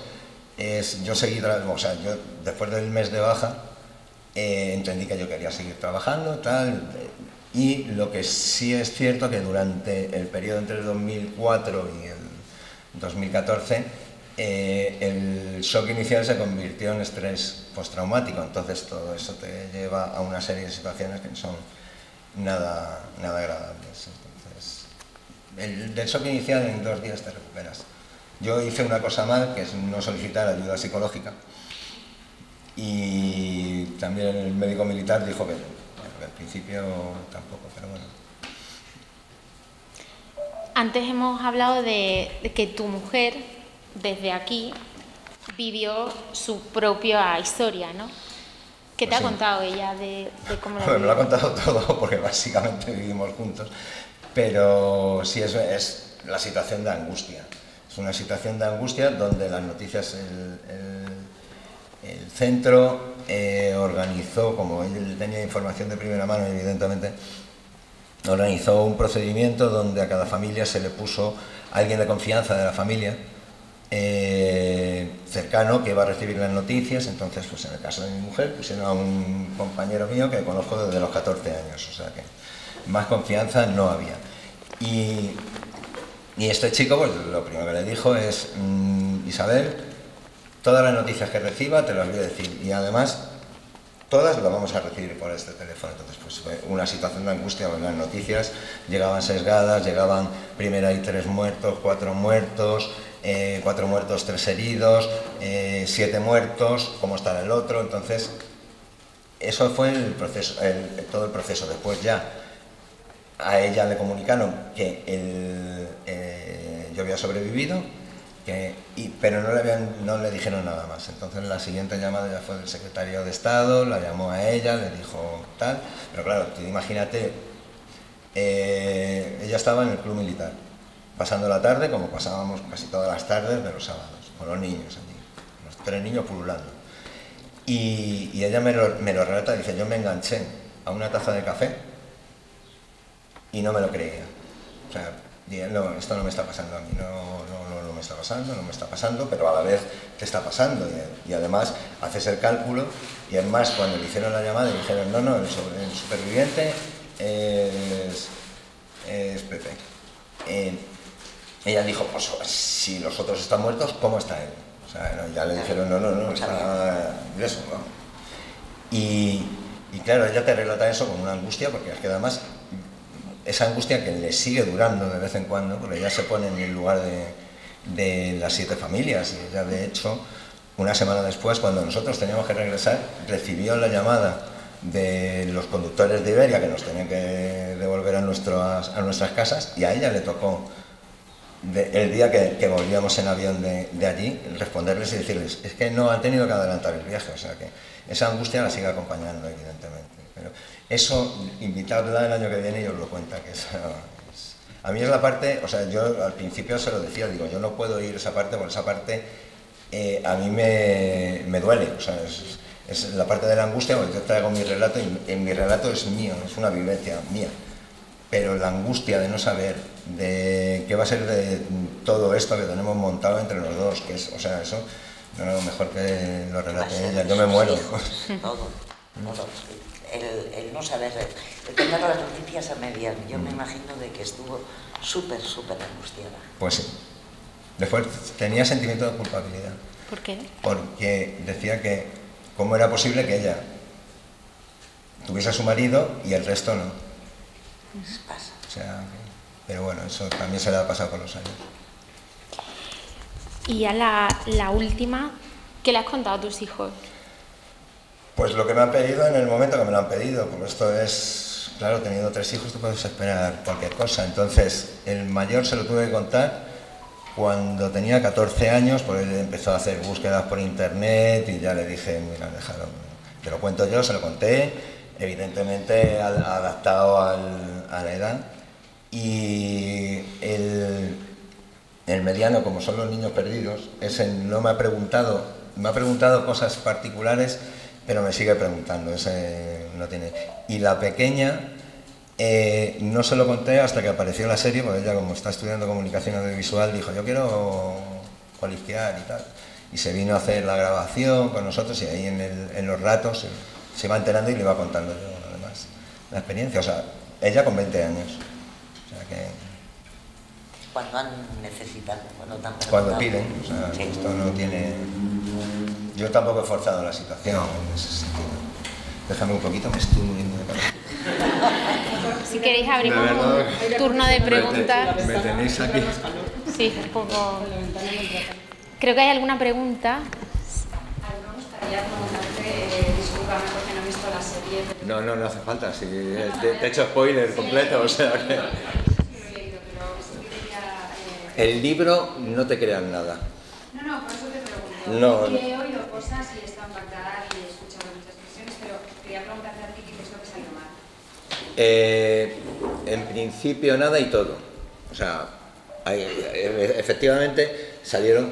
Speaker 3: es... Yo seguí, o sea, yo después del mes de baja, entendí que yo quería seguir trabajando, tal, y lo que sí es cierto que durante el periodo entre el 2004 y el 2014, el shock inicial se convirtió en estrés postraumático, entonces todo eso te lleva a una serie de situaciones que no son nada agradables. Entonces, del shock inicial en 2 días te recuperas. Yo hice una cosa mal, que es no solicitar ayuda psicológica, y también el médico militar dijo que al principio tampoco, pero bueno.
Speaker 1: Antes hemos hablado de que tu mujer, desde aquí, vivió su propia historia, ¿no? ¿Qué te ha contado ella de cómo lo vivió?
Speaker 3: Me lo ha contado todo, porque básicamente vivimos juntos, pero sí es la situación de angustia. Es una situación de angustia donde las noticias, el centro organizó, como él tenía información de primera mano, evidentemente, organizó un procedimiento donde a cada familia se le puso a alguien de confianza de la familia, cercano, que iba a recibir las noticias. Entonces, pues en el caso de mi mujer, pusieron a un compañero mío que conozco desde los 14 años, o sea que más confianza no había. Y este chico, pues lo primero que le dijo es, Isabel, todas las noticias que reciba te las voy a decir, y además todas las vamos a recibir por este teléfono. Entonces, pues fue una situación de angustia, porque las noticias llegaban sesgadas, llegaban primero hay 3 muertos, 4 muertos, 4 muertos, 3 heridos, 7 muertos, cómo estará el otro. Entonces, eso fue el proceso, todo el proceso. Después ya a ella le comunicaron que yo había sobrevivido, pero no le dijeron nada más. Entonces la siguiente llamada ya fue del secretario de Estado, la llamó a ella, le dijo tal, pero claro, tú imagínate, ella estaba en el club militar, pasando la tarde, como pasábamos casi todas las tardes de los sábados, con los niños allí, los 3 niños pululando. Y ella me lo relata, dice, yo me enganché a una taza de café y no me lo creía. O sea, dije, no, esto no me está pasando a mí, no me está pasando, pero a la vez te está pasando. Y además haces el cálculo, y además cuando le hicieron la llamada y dijeron, no, el superviviente es Pepe. Ella dijo, pues si los otros están muertos, ¿cómo está él? O sea, ya le dijeron, no, está eso, ¿no? Y claro, ella te relata eso con una angustia, porque es que además esa angustia que le sigue durando de vez en cuando, porque ella se pone en el lugar de las 7 familias, y ella de hecho, una semana después, cuando nosotros teníamos que regresar, recibió la llamada de los conductores de Iberia que nos tenían que devolver a nuestras casas, y a ella le tocó, el día que volvíamos en avión de allí, responderles y decirles, es que no han tenido que adelantar el viaje. O sea que esa angustia la sigue acompañando, evidentemente. Pero eso, invitadla el año que viene y os lo cuenta, que a mí es la parte, o sea, yo al principio se lo decía, digo, yo no puedo ir esa parte, porque esa parte a mí me duele, o sea, es la parte de la angustia, porque yo traigo mi relato, y mi relato es mío, es una vivencia mía, pero la angustia de no saber de qué va a ser de todo esto que tenemos montado entre los dos, que es, o sea, eso, no, mejor que lo relate ella, yo me muero.
Speaker 2: Todo. El no saber, el tener las noticias a medias, yo me imagino de que estuvo súper angustiada.
Speaker 3: Pues sí. Después tenía sentimiento de culpabilidad.
Speaker 1: ¿Por qué?
Speaker 3: Porque decía que cómo era posible que ella tuviese a su marido y el resto no.
Speaker 2: Pasa.
Speaker 3: O sea, pero bueno, eso también se le ha pasado con los años.
Speaker 1: Y ya la última, ¿qué le has contado a tus hijos?
Speaker 3: Pues lo que me han pedido en el momento que me lo han pedido, porque esto es, claro, teniendo 3 hijos tú puedes esperar cualquier cosa. Entonces, el mayor se lo tuve que contar cuando tenía 14 años, porque él empezó a hacer búsquedas por internet y ya le dije, mira, déjalo, te lo cuento yo, se lo conté, evidentemente adaptado a la edad. Y El mediano, como son los niños perdidos, ese no me ha preguntado cosas particulares, pero me sigue preguntando, ese no tiene. Y la pequeña, no se lo conté hasta que apareció la serie, porque ella, como está estudiando comunicación audiovisual, dijo, yo quiero cualificar y tal. Y se vino a hacer la grabación con nosotros y ahí en los ratos se va enterando y le va contando yo, además, la experiencia. O sea, ella con 20 años. O sea que...
Speaker 2: Cuando han necesitado,
Speaker 3: cuando piden, o sea,
Speaker 2: sí.
Speaker 3: Esto no tiene... Yo tampoco he forzado la situación en ese sentido. Déjame un poquito, me estoy muriendo de calor.
Speaker 1: Si queréis abrimos un turno de preguntas.
Speaker 3: Me tenéis aquí.
Speaker 1: Sí, un poco... Creo que hay alguna pregunta.
Speaker 5: Me gustaría preguntarte, discúlpame porque no he visto la serie.
Speaker 3: No hace falta, si te he hecho spoiler completo, o sea que... El libro, no te crean nada.
Speaker 5: No, por eso te pregunto.
Speaker 3: No.
Speaker 5: He oído cosas y he estado impactada y he escuchado muchas cuestiones, pero quería preguntarte a ti qué es lo que salió mal.
Speaker 3: En principio nada y todo. O sea, efectivamente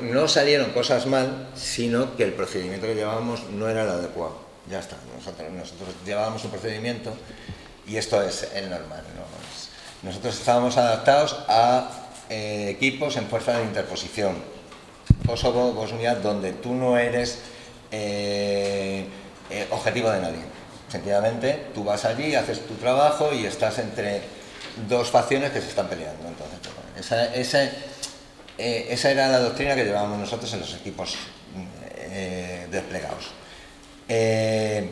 Speaker 3: no salieron cosas mal, sino que el procedimiento que llevábamos no era el adecuado. Ya está. Nosotros llevábamos un procedimiento y esto es el normal, ¿no? Nosotros estábamos adaptados a equipos en fuerza de interposición, Kosovo, Bosnia, donde tú no eres objetivo de nadie. Sencillamente, tú vas allí, haces tu trabajo y estás entre dos facciones que se están peleando. Entonces, esa era la doctrina que llevábamos nosotros en los equipos desplegados. ¿Qué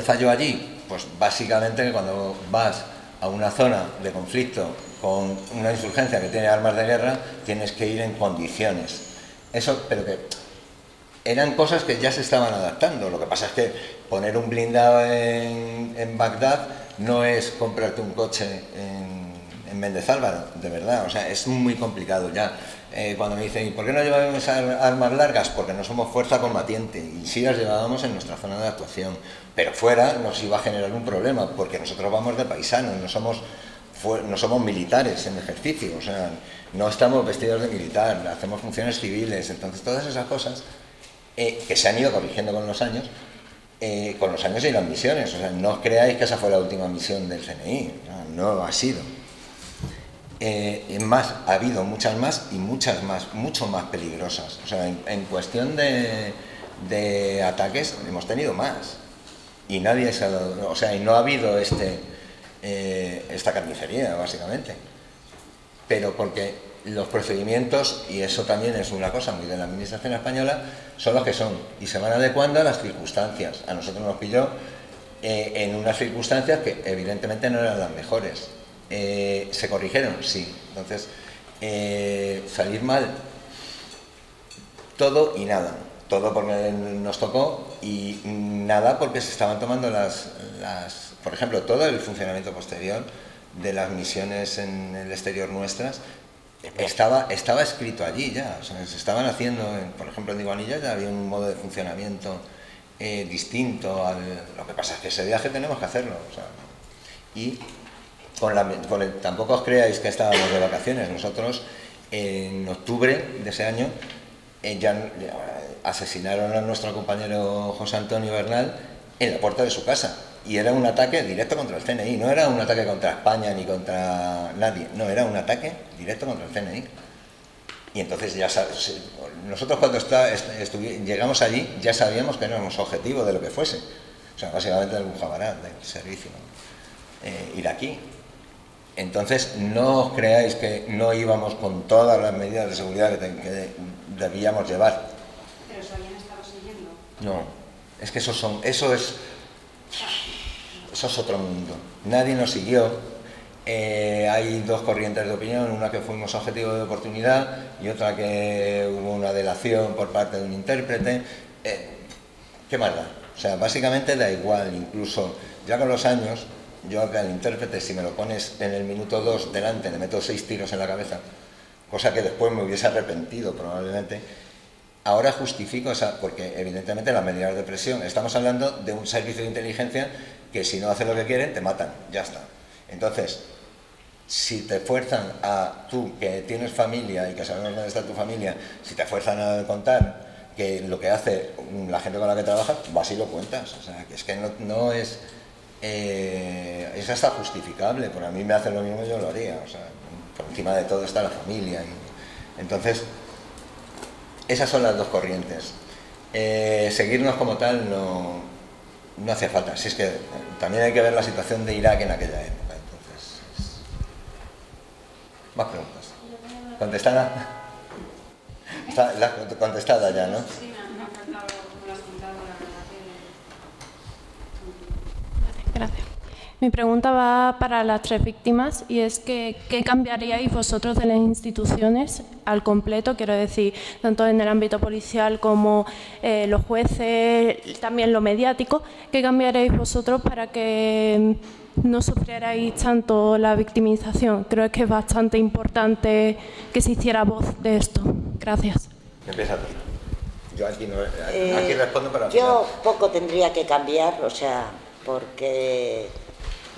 Speaker 3: falló allí? Pues básicamente que cuando vas a una zona de conflicto con una insurgencia que tiene armas de guerra, tienes que ir en condiciones. Eso, pero que eran cosas que ya se estaban adaptando. Lo que pasa es que poner un blindado en Bagdad no es comprarte un coche en Méndez Álvaro, de verdad. O sea, es muy complicado ya. Cuando me dicen, ¿y por qué no llevamos armas largas? Porque no somos fuerza combatiente y sí las llevábamos en nuestra zona de actuación. Pero fuera nos iba a generar un problema, porque nosotros vamos de paisanos, no somos militares en ejercicio, o sea, no estamos vestidos de militar, hacemos funciones civiles. Entonces todas esas cosas que se han ido corrigiendo con los años y las misiones. O sea, no os creáis que esa fue la última misión del CNI, no ha sido. Más, ha habido muchas más y muchas más, mucho más peligrosas. O sea, en cuestión de ataques hemos tenido más y nadie se ha dado, o sea, y no ha habido esta carnicería, básicamente. Pero porque los procedimientos, y eso también es una cosa muy de la administración española, son los que son y se van adecuando a las circunstancias. A nosotros nos pilló en unas circunstancias que evidentemente no eran las mejores. ¿Se corrigieron? Sí. Entonces, salir mal, todo y nada. Todo porque nos tocó y nada porque se estaban tomando por ejemplo, todo el funcionamiento posterior de las misiones en el exterior nuestras estaba escrito allí ya. O sea, se estaban haciendo, por ejemplo, en Iguanilla ya había un modo de funcionamiento distinto. Lo que pasa es que ese viaje tenemos que hacerlo. O sea, y tampoco os creáis que estábamos de vacaciones. Nosotros en octubre de ese año ya asesinaron a nuestro compañero José Antonio Bernal en la puerta de su casa. Y era un ataque directo contra el CNI, no era un ataque contra España ni contra nadie, no, era un ataque directo contra el CNI. Y entonces ya nosotros cuando llegamos allí ya sabíamos que éramos objetivo de lo que fuese. O sea, básicamente del Mujabarat, del servicio iraquí. Entonces no os creáis que no íbamos con todas las medidas de seguridad que debíamos llevar.
Speaker 5: ¿Pero os habían estado siguiendo?
Speaker 3: No, es que eso es otro mundo. Nadie nos siguió. Hay dos corrientes de opinión, una que fuimos objetivo de oportunidad y otra que hubo una delación por parte de un intérprete. ¿Qué más da? O sea, básicamente da igual. Incluso ya con los años, yo al intérprete, si me lo pones en el minuto 2 delante, le meto 6 tiros en la cabeza, cosa que después me hubiese arrepentido probablemente. Ahora justifico porque evidentemente las medidas de presión, estamos hablando de un servicio de inteligencia que si no hace lo que quieren te matan, ya está. Entonces, si te fuerzan a, tú que tienes familia y que sabemos dónde está tu familia, si te fuerzan a contar que lo que hace la gente con la que trabajas, vas y lo cuentas. O sea, que es que no es... es hasta justificable. Por a mí me hace lo mismo, yo lo haría. O sea, por encima de todo está la familia. Entonces, esas son las dos corrientes. Seguirnos como tal no hace falta. Si es que también hay que ver la situación de Irak en aquella época. Más preguntas. ¿Contestada? Está contestada ya, ¿no?
Speaker 5: Sí, me ha encantado como lo has contado, la verdad que...
Speaker 6: Gracias. Mi pregunta va para las 3 víctimas y es que ¿qué cambiaríais vosotros de las instituciones al completo? Quiero decir, tanto en el ámbito policial como los jueces, también lo mediático. ¿Qué cambiaréis vosotros para que no sufrierais tanto la victimización? Creo que es bastante importante que se hiciera voz de esto. Gracias.
Speaker 3: Empieza tú. Yo aquí respondo para...
Speaker 2: Yo poco tendría que cambiar, o sea, porque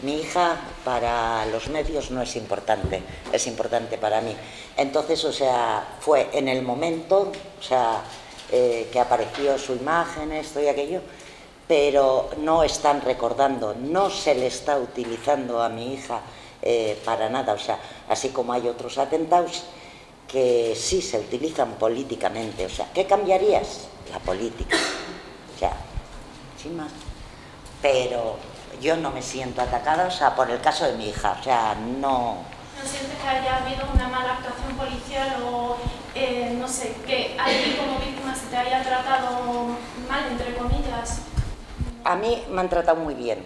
Speaker 2: mi hija para los medios no es importante, es importante para mí. Entonces, o sea, fue en el momento, o sea, que apareció su imagen, esto y aquello, pero no están recordando, no se le está utilizando a mi hija para nada. O sea, así como hay otros atentados que sí se utilizan políticamente. O sea, ¿qué cambiarías? La política. O sea, sin más. Pero yo no me siento atacada, o sea, por el caso de mi hija. O sea, no...
Speaker 6: ¿No sientes que haya habido una mala actuación policial o, no sé, que alguien como víctima se te haya tratado mal, entre comillas?
Speaker 2: A mí me han tratado muy bien.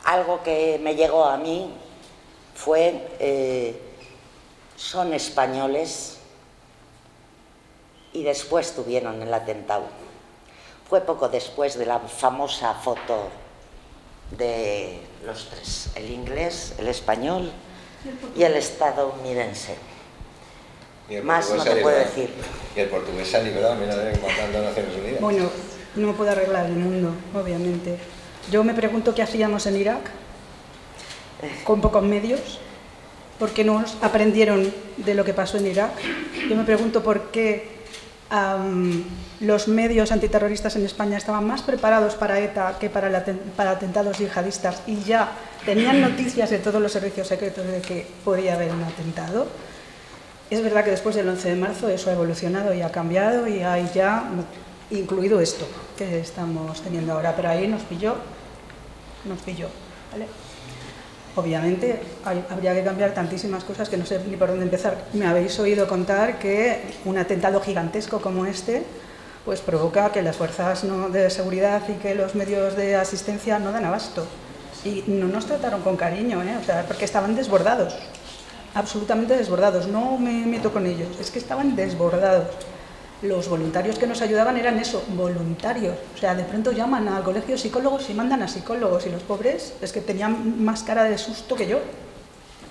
Speaker 2: Algo que me llegó a mí fue, son españoles y después tuvieron el atentado. Fue poco después de la famosa foto de los 3, el inglés, el español y el estadounidense. Más no te puedo decir.
Speaker 3: Y el portugués se ha liberado, mira, matando a Naciones Unidas.
Speaker 4: Bueno, no puede arreglar el mundo, obviamente. Yo me pregunto qué hacíamos en Irak, con pocos medios, por qué no aprendieron de lo que pasó en Irak. Yo me pregunto por qué los medios antiterroristas en España estaban más preparados para ETA que para atentados yihadistas y ya tenían noticias de todos los servicios secretos de que podía haber un atentado. Es verdad que después del 11 de marzo eso ha evolucionado y ha cambiado y hay ya incluido esto que estamos teniendo ahora, pero ahí nos pilló, ¿vale? Obviamente habría que cambiar tantísimas cosas que no sé ni por dónde empezar. Me habéis oído contar que un atentado gigantesco como este pues provoca que las fuerzas de seguridad y que los medios de asistencia no dan abasto. Y no nos trataron con cariño, o sea, porque estaban desbordados, absolutamente desbordados. No me meto con ellos, es que estaban desbordados. Los voluntarios que nos ayudaban eran eso, voluntarios. O sea, de pronto llaman al colegio psicólogos y mandan a psicólogos y los pobres es que tenían más cara de susto que yo.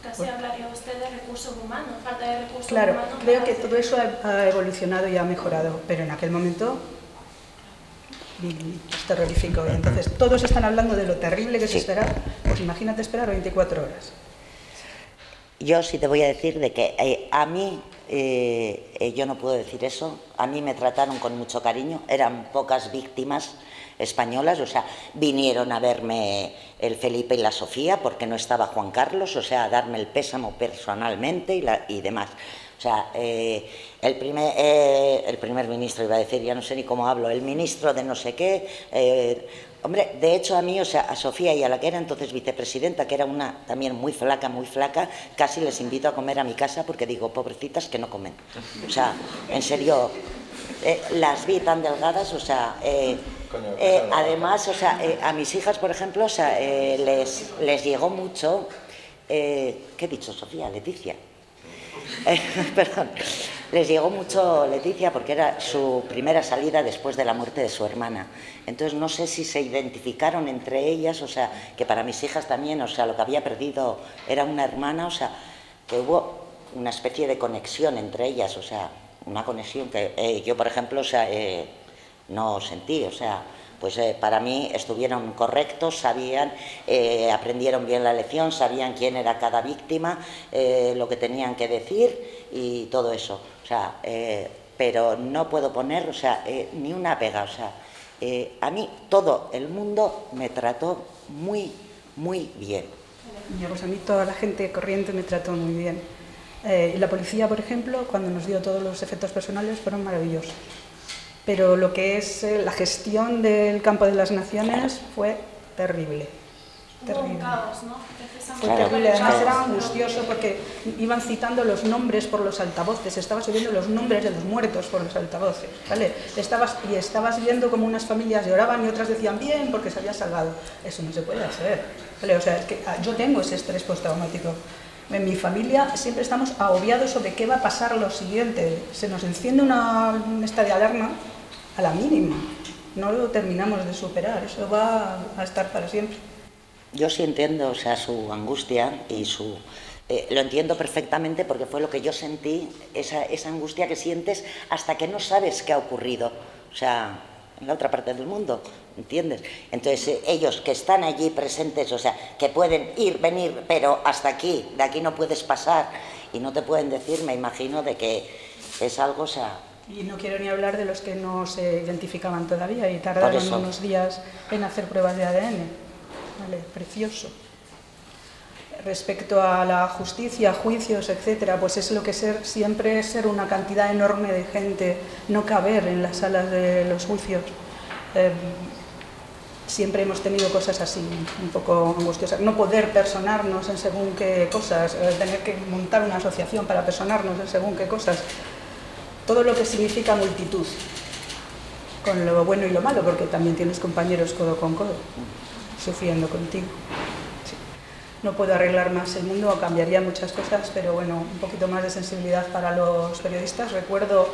Speaker 6: Casi hablaría usted de recursos humanos, falta de recursos
Speaker 4: claro,
Speaker 6: humanos.
Speaker 4: Claro, creo que todo eso ha evolucionado y ha mejorado, pero en aquel momento es terrorífico. Y entonces todos están hablando de lo terrible que es esperar, pues imagínate esperar 24 horas.
Speaker 2: Yo sí te voy a decir de que a mí, yo no puedo decir eso, a mí me trataron con mucho cariño, eran pocas víctimas españolas, o sea, vinieron a verme el Felipe y la Sofía porque no estaba Juan Carlos, o sea, a darme el pésamo personalmente y demás. O sea, el primer ministro, iba a decir, ya no sé ni cómo hablo, el ministro de no sé qué, hombre, de hecho a mí, o sea, a Sofía y a la que era entonces vicepresidenta, que era una también muy flaca, casi les invito a comer a mi casa porque digo, pobrecitas que no comen. O sea, en serio, las vi tan delgadas, o sea, además, o sea, a mis hijas, por ejemplo, o sea, les llegó mucho, ¿qué he dicho, Sofía? Leticia. Perdón, les llegó mucho Leticia porque era su primera salida después de la muerte de su hermana. Entonces no sé si se identificaron entre ellas, o sea, que para mis hijas también, o sea, lo que había perdido era una hermana, o sea, que hubo una especie de conexión entre ellas, o sea, una conexión que yo, por ejemplo, o sea, no sentí, o sea, pues para mí estuvieron correctos, sabían, aprendieron bien la lección, sabían quién era cada víctima, lo que tenían que decir y todo eso. O sea, pero no puedo poner, o sea, ni una pega. O sea, a mí todo el mundo me trató muy, muy bien.
Speaker 4: Pues a mí toda la gente corriente me trató muy bien. La policía, por ejemplo, cuando nos dio todos los efectos personales, fueron maravillosos. Pero lo que es la gestión del campo de las naciones fue terrible. Terrible.
Speaker 6: Un caos, ¿no?
Speaker 4: Fue terrible, además era angustioso porque iban citando los nombres por los altavoces, estabas oyendo los nombres de los muertos por los altavoces, ¿vale? Estabas viendo como unas familias lloraban y otras decían bien porque se había salvado. Eso no se puede hacer, ¿vale? O sea, es que yo tengo ese estrés postraumático. En mi familia siempre estamos agobiados sobre qué va a pasar lo siguiente. Se nos enciende una esta de alarma a la mínima. No lo terminamos de superar, eso va a estar para siempre.
Speaker 2: Yo sí entiendo, o sea, su angustia y su... lo entiendo perfectamente porque fue lo que yo sentí, esa angustia que sientes hasta que no sabes qué ha ocurrido, o sea, en la otra parte del mundo, ¿entiendes? Entonces, ellos que están allí presentes, o sea, que pueden ir, venir, pero hasta aquí, de aquí no puedes pasar y no te pueden decir, me imagino, de que es algo, o sea...
Speaker 4: Y no quiero ni hablar de los que no se identificaban todavía y tardaron unos días en hacer pruebas de ADN. Vale, precioso. Respecto a la justicia, juicios, etcétera, pues es lo que siempre ser una cantidad enorme de gente, no caber en las salas de los juicios. Siempre hemos tenido cosas así, un poco angustiosas. No poder personarnos en según qué cosas, tener que montar una asociación para personarnos en según qué cosas. Todo lo que significa multitud, con lo bueno y lo malo, porque también tienes compañeros codo con codo sufriendo contigo. Sí. No puedo arreglar más el mundo, cambiaría muchas cosas, pero bueno, un poquito más de sensibilidad para los periodistas. Recuerdo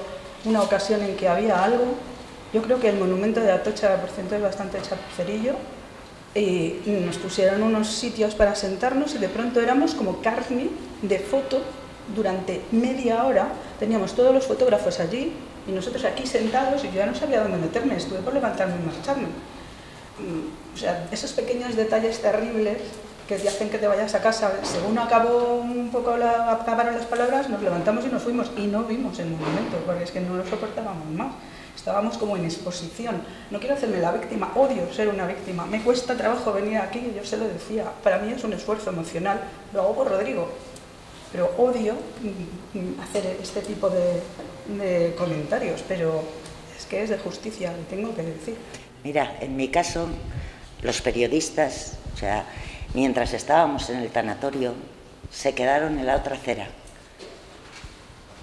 Speaker 4: una ocasión en que había algo, yo creo que el monumento de Atocha, por cierto, es bastante chapucerillo, y nos pusieron unos sitios para sentarnos y de pronto éramos como carne de foto durante media hora, teníamos todos los fotógrafos allí y nosotros aquí sentados y yo ya no sabía dónde meterme, estuve por levantarme y marcharme. O sea, esos pequeños detalles terribles que te hacen que te vayas a casa. Según acabó un poco acabaron las palabras, nos levantamos y nos fuimos y no vimos el monumento, porque es que no lo soportábamos más. Estábamos como en exposición. No quiero hacerme la víctima, odio ser una víctima. Me cuesta trabajo venir aquí, yo se lo decía. Para mí es un esfuerzo emocional, lo hago por Rodrigo, pero odio hacer este tipo de comentarios, pero es que es de justicia, le tengo que decir.
Speaker 2: Mira, en mi caso, los periodistas, o sea, mientras estábamos en el tanatorio, se quedaron en la otra acera.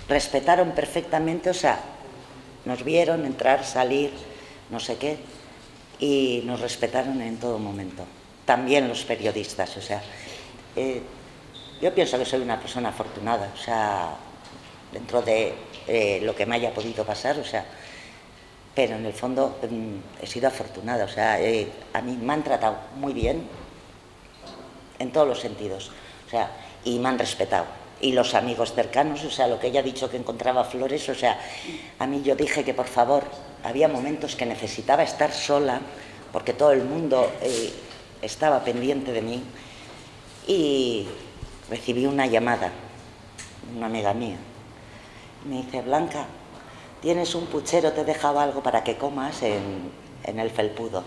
Speaker 2: Respetaron perfectamente, o sea, nos vieron entrar, salir, no sé qué, y nos respetaron en todo momento. También los periodistas, o sea, yo pienso que soy una persona afortunada, o sea, dentro de lo que me haya podido pasar, o sea, pero en el fondo he sido afortunada, o sea, a mí me han tratado muy bien en todos los sentidos, o sea, y me han respetado. Y los amigos cercanos, o sea, lo que ella ha dicho que encontraba flores, o sea, a mí yo dije que por favor, había momentos que necesitaba estar sola, porque todo el mundo estaba pendiente de mí, y recibí una llamada de una amiga mía. Me dice, Blanca, tienes un puchero, te he dejado algo para que comas en el felpudo.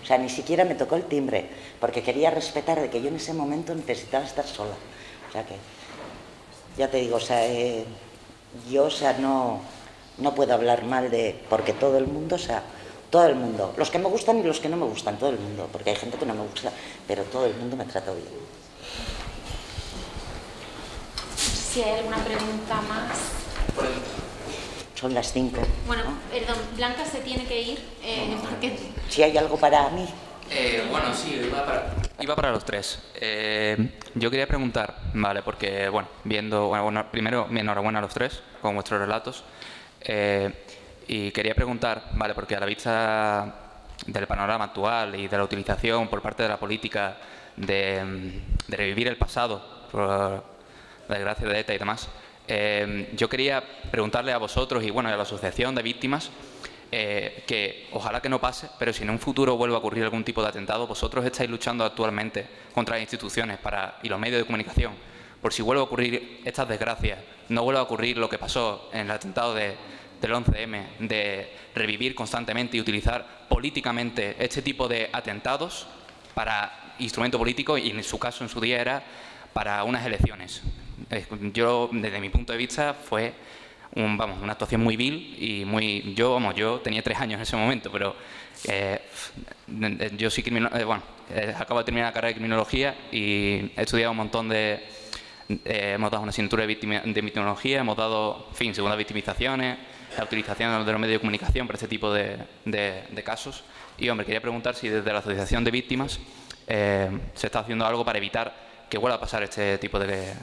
Speaker 2: O sea, ni siquiera me tocó el timbre, porque quería respetar de que yo en ese momento necesitaba estar sola. O sea que, ya te digo, o sea, yo, o sea, no puedo hablar mal de... Porque todo el mundo, o sea, todo el mundo, los que me gustan y los que no me gustan, todo el mundo, porque hay gente que no me gusta, pero todo el mundo me trata bien.
Speaker 1: Si hay alguna pregunta más...
Speaker 2: Son las 5.
Speaker 1: Bueno, perdón, Blanca se tiene que ir, porque...
Speaker 2: Si hay algo para mí.
Speaker 7: Bueno, sí, iba para los tres. Yo quería preguntar, vale, porque, bueno, bueno, primero, mi enhorabuena a los tres con vuestros relatos. Y quería preguntar, vale, porque a la vista del panorama actual y de la utilización por parte de la política de revivir el pasado, por la desgracia de ETA y demás, yo quería preguntarle a vosotros y bueno, a la Asociación de Víctimas que ojalá que no pase, pero si en un futuro vuelve a ocurrir algún tipo de atentado, vosotros estáis luchando actualmente contra las instituciones y los medios de comunicación, por si vuelve a ocurrir estas desgracias, no vuelva a ocurrir lo que pasó en el atentado del 11M, de revivir constantemente y utilizar políticamente este tipo de atentados para instrumento político, y en su caso, en su día, era para unas elecciones. Yo, desde mi punto de vista, fue una actuación muy vil y muy... Yo tenía 3 años en ese momento, pero yo soy acabo de terminar la carrera de criminología y he estudiado un montón hemos dado una asignatura de victimología, hemos dado, en fin, segundas victimizaciones, la utilización de los medios de comunicación para este tipo de casos. Y, hombre, quería preguntar si desde la Asociación de Víctimas se está haciendo algo para evitar que vuelva a pasar este tipo de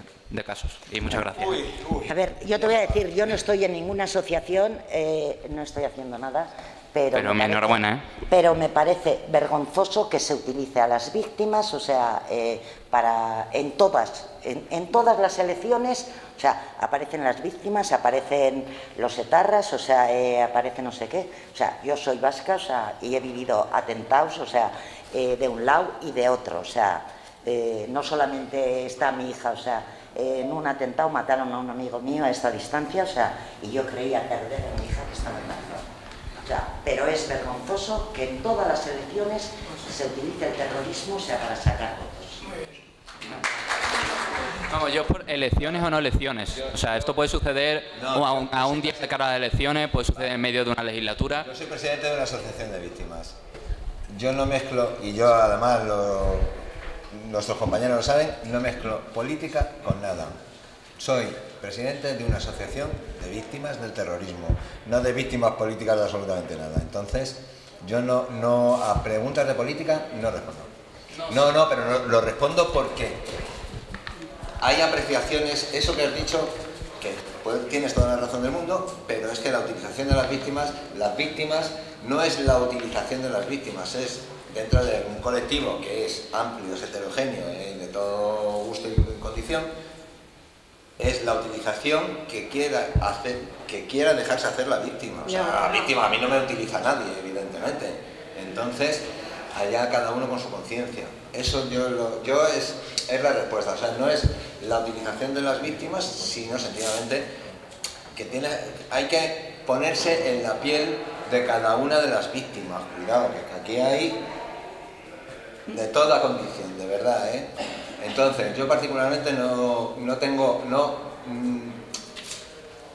Speaker 7: casos. Y muchas gracias.
Speaker 2: A ver, yo te voy a decir, yo no estoy en ninguna asociación, no estoy haciendo nada, pero
Speaker 7: mi enhorabuena, ¿eh?
Speaker 2: Pero me parece vergonzoso que se utilice a las víctimas, o sea, en todas las elecciones, o sea, aparecen las víctimas, aparecen los etarras, o sea, aparece no sé qué. O sea, yo soy vasca, o sea, y he vivido atentados, o sea, de un lado y de otro, o sea, no solamente está mi hija, o sea, en un atentado mataron a un amigo mío a esta distancia, o sea, y yo creía perder a mi hija que estaba embarazada. O sea, pero es vergonzoso que en todas las elecciones se utilice el terrorismo, o sea, para sacar votos.
Speaker 7: Vamos, yo por elecciones o no elecciones. O sea, esto puede suceder a un día de cara a las elecciones, puede suceder en medio de una legislatura.
Speaker 3: Yo soy presidente de una asociación de víctimas. Yo no mezclo, y yo además nuestros compañeros lo saben, no mezclo política con nada. Soy presidente de una asociación de víctimas del terrorismo, no de víctimas políticas de absolutamente nada. Entonces, yo no a preguntas de política no respondo. No, pero lo respondo porque hay apreciaciones, eso que has dicho, que tienes toda la razón del mundo, pero es que la utilización de las víctimas no es la utilización de las víctimas, es dentro de un colectivo que es amplio, es heterogéneo, de todo gusto y condición, es la utilización que quiera dejarse hacer la víctima. O sea, la víctima a mí no me utiliza nadie, evidentemente. Entonces, allá cada uno con su conciencia. Eso es la respuesta. O sea, no es la utilización de las víctimas, sino sencillamente que hay que ponerse en la piel de cada una de las víctimas. Cuidado, que aquí hay de toda condición, de verdad, ¿eh? Entonces, yo particularmente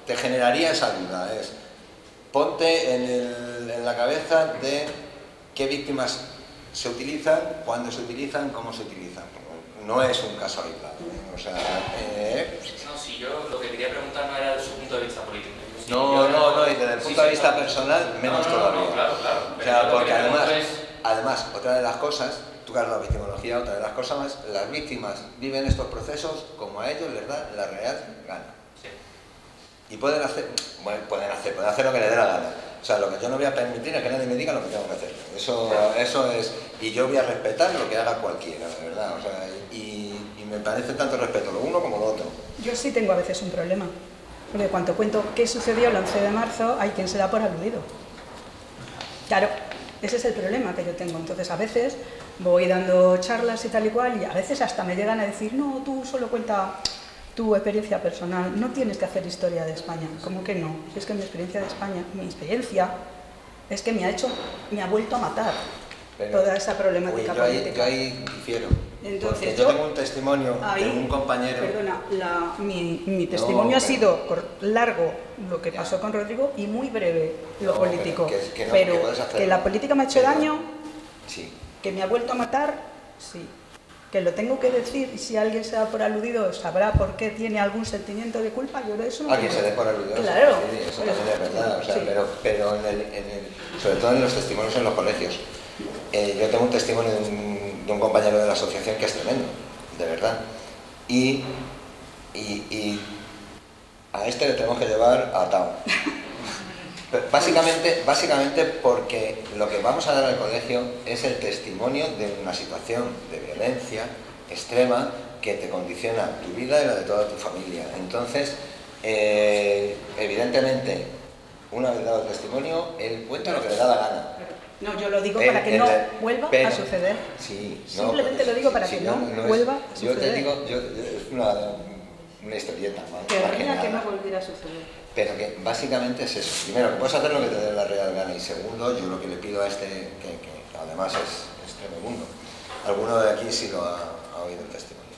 Speaker 3: te generaría esa duda, ponte en la cabeza de qué víctimas se utilizan, cuándo se utilizan, cómo se utilizan. No es un caso aislado, o sea...
Speaker 7: No, si yo lo que quería preguntar no era desde su punto de vista político.
Speaker 3: No, y desde el punto de vista personal, menos todavía.
Speaker 7: Claro.
Speaker 3: O sea, porque además, otra de las cosas, tú que has dado victimología, otra de las cosas más, las víctimas viven estos procesos como a ellos les da la real gana.
Speaker 7: Sí.
Speaker 3: Y pueden hacer lo que les dé la gana. O sea, lo que yo no voy a permitir es que nadie me diga lo que tengo que hacer. Eso es... Y yo voy a respetar lo que haga cualquiera, de verdad. O sea, y me parece tanto respeto lo uno como lo otro.
Speaker 4: Yo sí tengo a veces un problema. Porque cuando cuento qué sucedió el 11 de marzo, hay quien se da por aludido. Claro, ese es el problema que yo tengo. Entonces, a veces voy dando charlas y tal y cual, y a veces hasta me llegan a decir, no, tú solo cuenta tu experiencia personal, no tienes que hacer historia de España. ¿Cómo que no? Si es que mi experiencia de España, mi experiencia es que me ha vuelto a matar toda esa problemática política.
Speaker 3: Yo ahí difiero.
Speaker 4: Entonces,
Speaker 3: porque yo tengo un testimonio de un compañero...
Speaker 4: Perdona, mi testimonio ha sido largo, lo que pasó con Rodrigo, y muy breve lo político. Pero que la política me ha hecho daño,
Speaker 3: sí.
Speaker 4: Que me ha vuelto a matar, sí. Que lo tengo que decir, y si alguien se da por aludido sabrá por qué tiene algún sentimiento de culpa, yo de eso no...
Speaker 3: que se dé por aludido,
Speaker 4: claro.
Speaker 3: Sí, eso también es verdad, o sea, sí. Pero sobre todo en los testimonios en los colegios. Yo tengo un testimonio de un compañero de la asociación que es tremendo, de verdad. Y a este le tenemos que llevar atado. Básicamente porque lo que vamos a dar al colegio es el testimonio de una situación de violencia extrema que te condiciona tu vida y la de toda tu familia. Entonces, evidentemente, una vez dado el testimonio, él cuenta lo que le da la gana.
Speaker 4: No, yo lo digo para que no vuelva a suceder.
Speaker 3: Sí,
Speaker 4: simplemente lo digo para que no vuelva a suceder.
Speaker 3: Yo te digo, es una historieta.
Speaker 4: Querría que no volviera a suceder.
Speaker 3: Pero que básicamente es eso. Primero, que puedes hacer lo que te dé la real gana. Y segundo, yo lo que le pido a este, que además es tremendo, alguno de aquí sí lo ha oído el testimonio.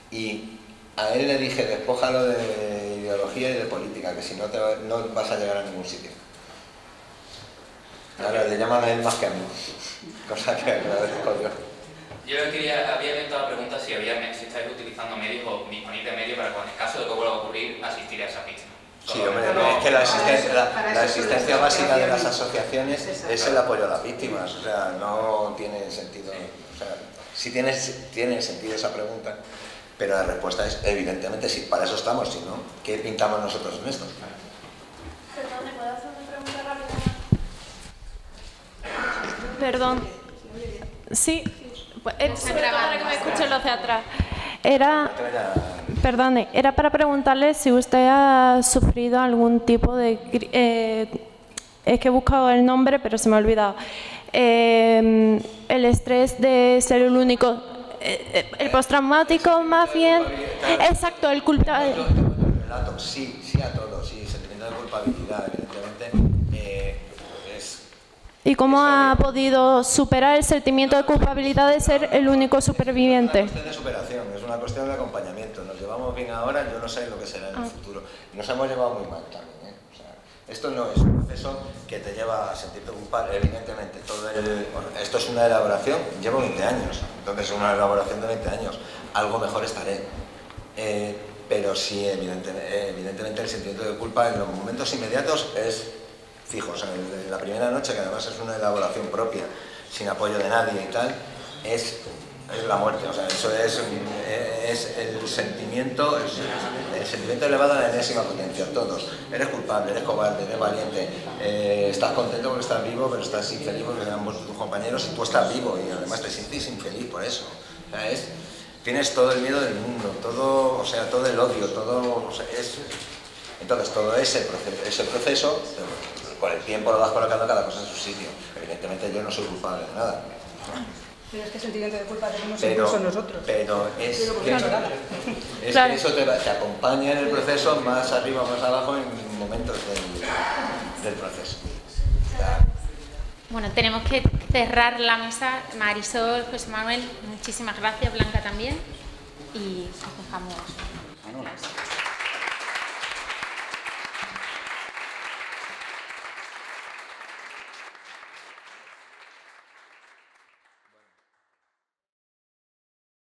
Speaker 3: Y a él le dije, despójalo de ideología y de política, que si no, no vas a llegar a ningún sitio. Ahora le llaman a él más que a mí, cosa que agradezco yo.
Speaker 7: Yo había inventado la pregunta si estáis utilizando medios o disponéis de medios para, en el caso de que vuelva a ocurrir, asistir a esa víctima.
Speaker 3: Sí, hombre, es que la existencia básica de las asociaciones es el apoyo a las víctimas, o sea, no tiene sentido, o sea, sí tiene sentido esa pregunta, pero la respuesta es evidentemente sí, para eso estamos, si no, ¿qué pintamos nosotros en esto?
Speaker 6: Perdón, ¿me puedo hacer una pregunta rápida? Perdón. Sí, para que me escuchen los de atrás. Perdone, era para preguntarle si usted ha sufrido algún tipo de... es que he buscado el nombre, pero se me ha olvidado. El estrés de ser el único... el postraumático, más bien... Exacto, el culpable.
Speaker 3: Sí, a todos, sí, sentimiento de culpabilidad, evidentemente.
Speaker 6: ¿Y cómo ha podido superar el sentimiento de culpabilidad de ser el único superviviente?
Speaker 3: Es una cuestión de superación, es una cuestión de acompañamiento. Nos llevamos bien ahora, yo no sé lo que será en el futuro. Nos hemos llevado muy mal también, ¿eh? O sea, esto no es un proceso que te lleva a sentirte culpable, evidentemente. Esto es una elaboración, llevo 20 años, entonces es una elaboración de 20 años. Algo mejor estaré. Pero sí, evidentemente el sentimiento de culpa en los momentos inmediatos es fijo. O sea, la primera noche, que además es una elaboración propia, sin apoyo de nadie y tal, es la muerte. O sea, eso es el sentimiento elevado a la enésima potencia. Todos. Eres culpable, eres cobarde, eres valiente, estás contento porque estás vivo, pero estás infeliz porque eran tus compañeros y tú estás vivo y además te sientes infeliz por eso. O sea, tienes todo el miedo del mundo, todo, o sea, todo el odio, todo, o sea, entonces todo ese proceso, con el tiempo lo vas colocando cada cosa en su sitio. Evidentemente yo no soy culpable de nada.
Speaker 4: Pero es que sentimiento de culpa tenemos incluso nosotros.
Speaker 3: Pero es que eso te acompaña en el proceso, más arriba o más abajo, en momentos del proceso.
Speaker 1: Bueno, tenemos que cerrar la mesa. Marisol, José Manuel, muchísimas gracias, Blanca también. Y os dejamos.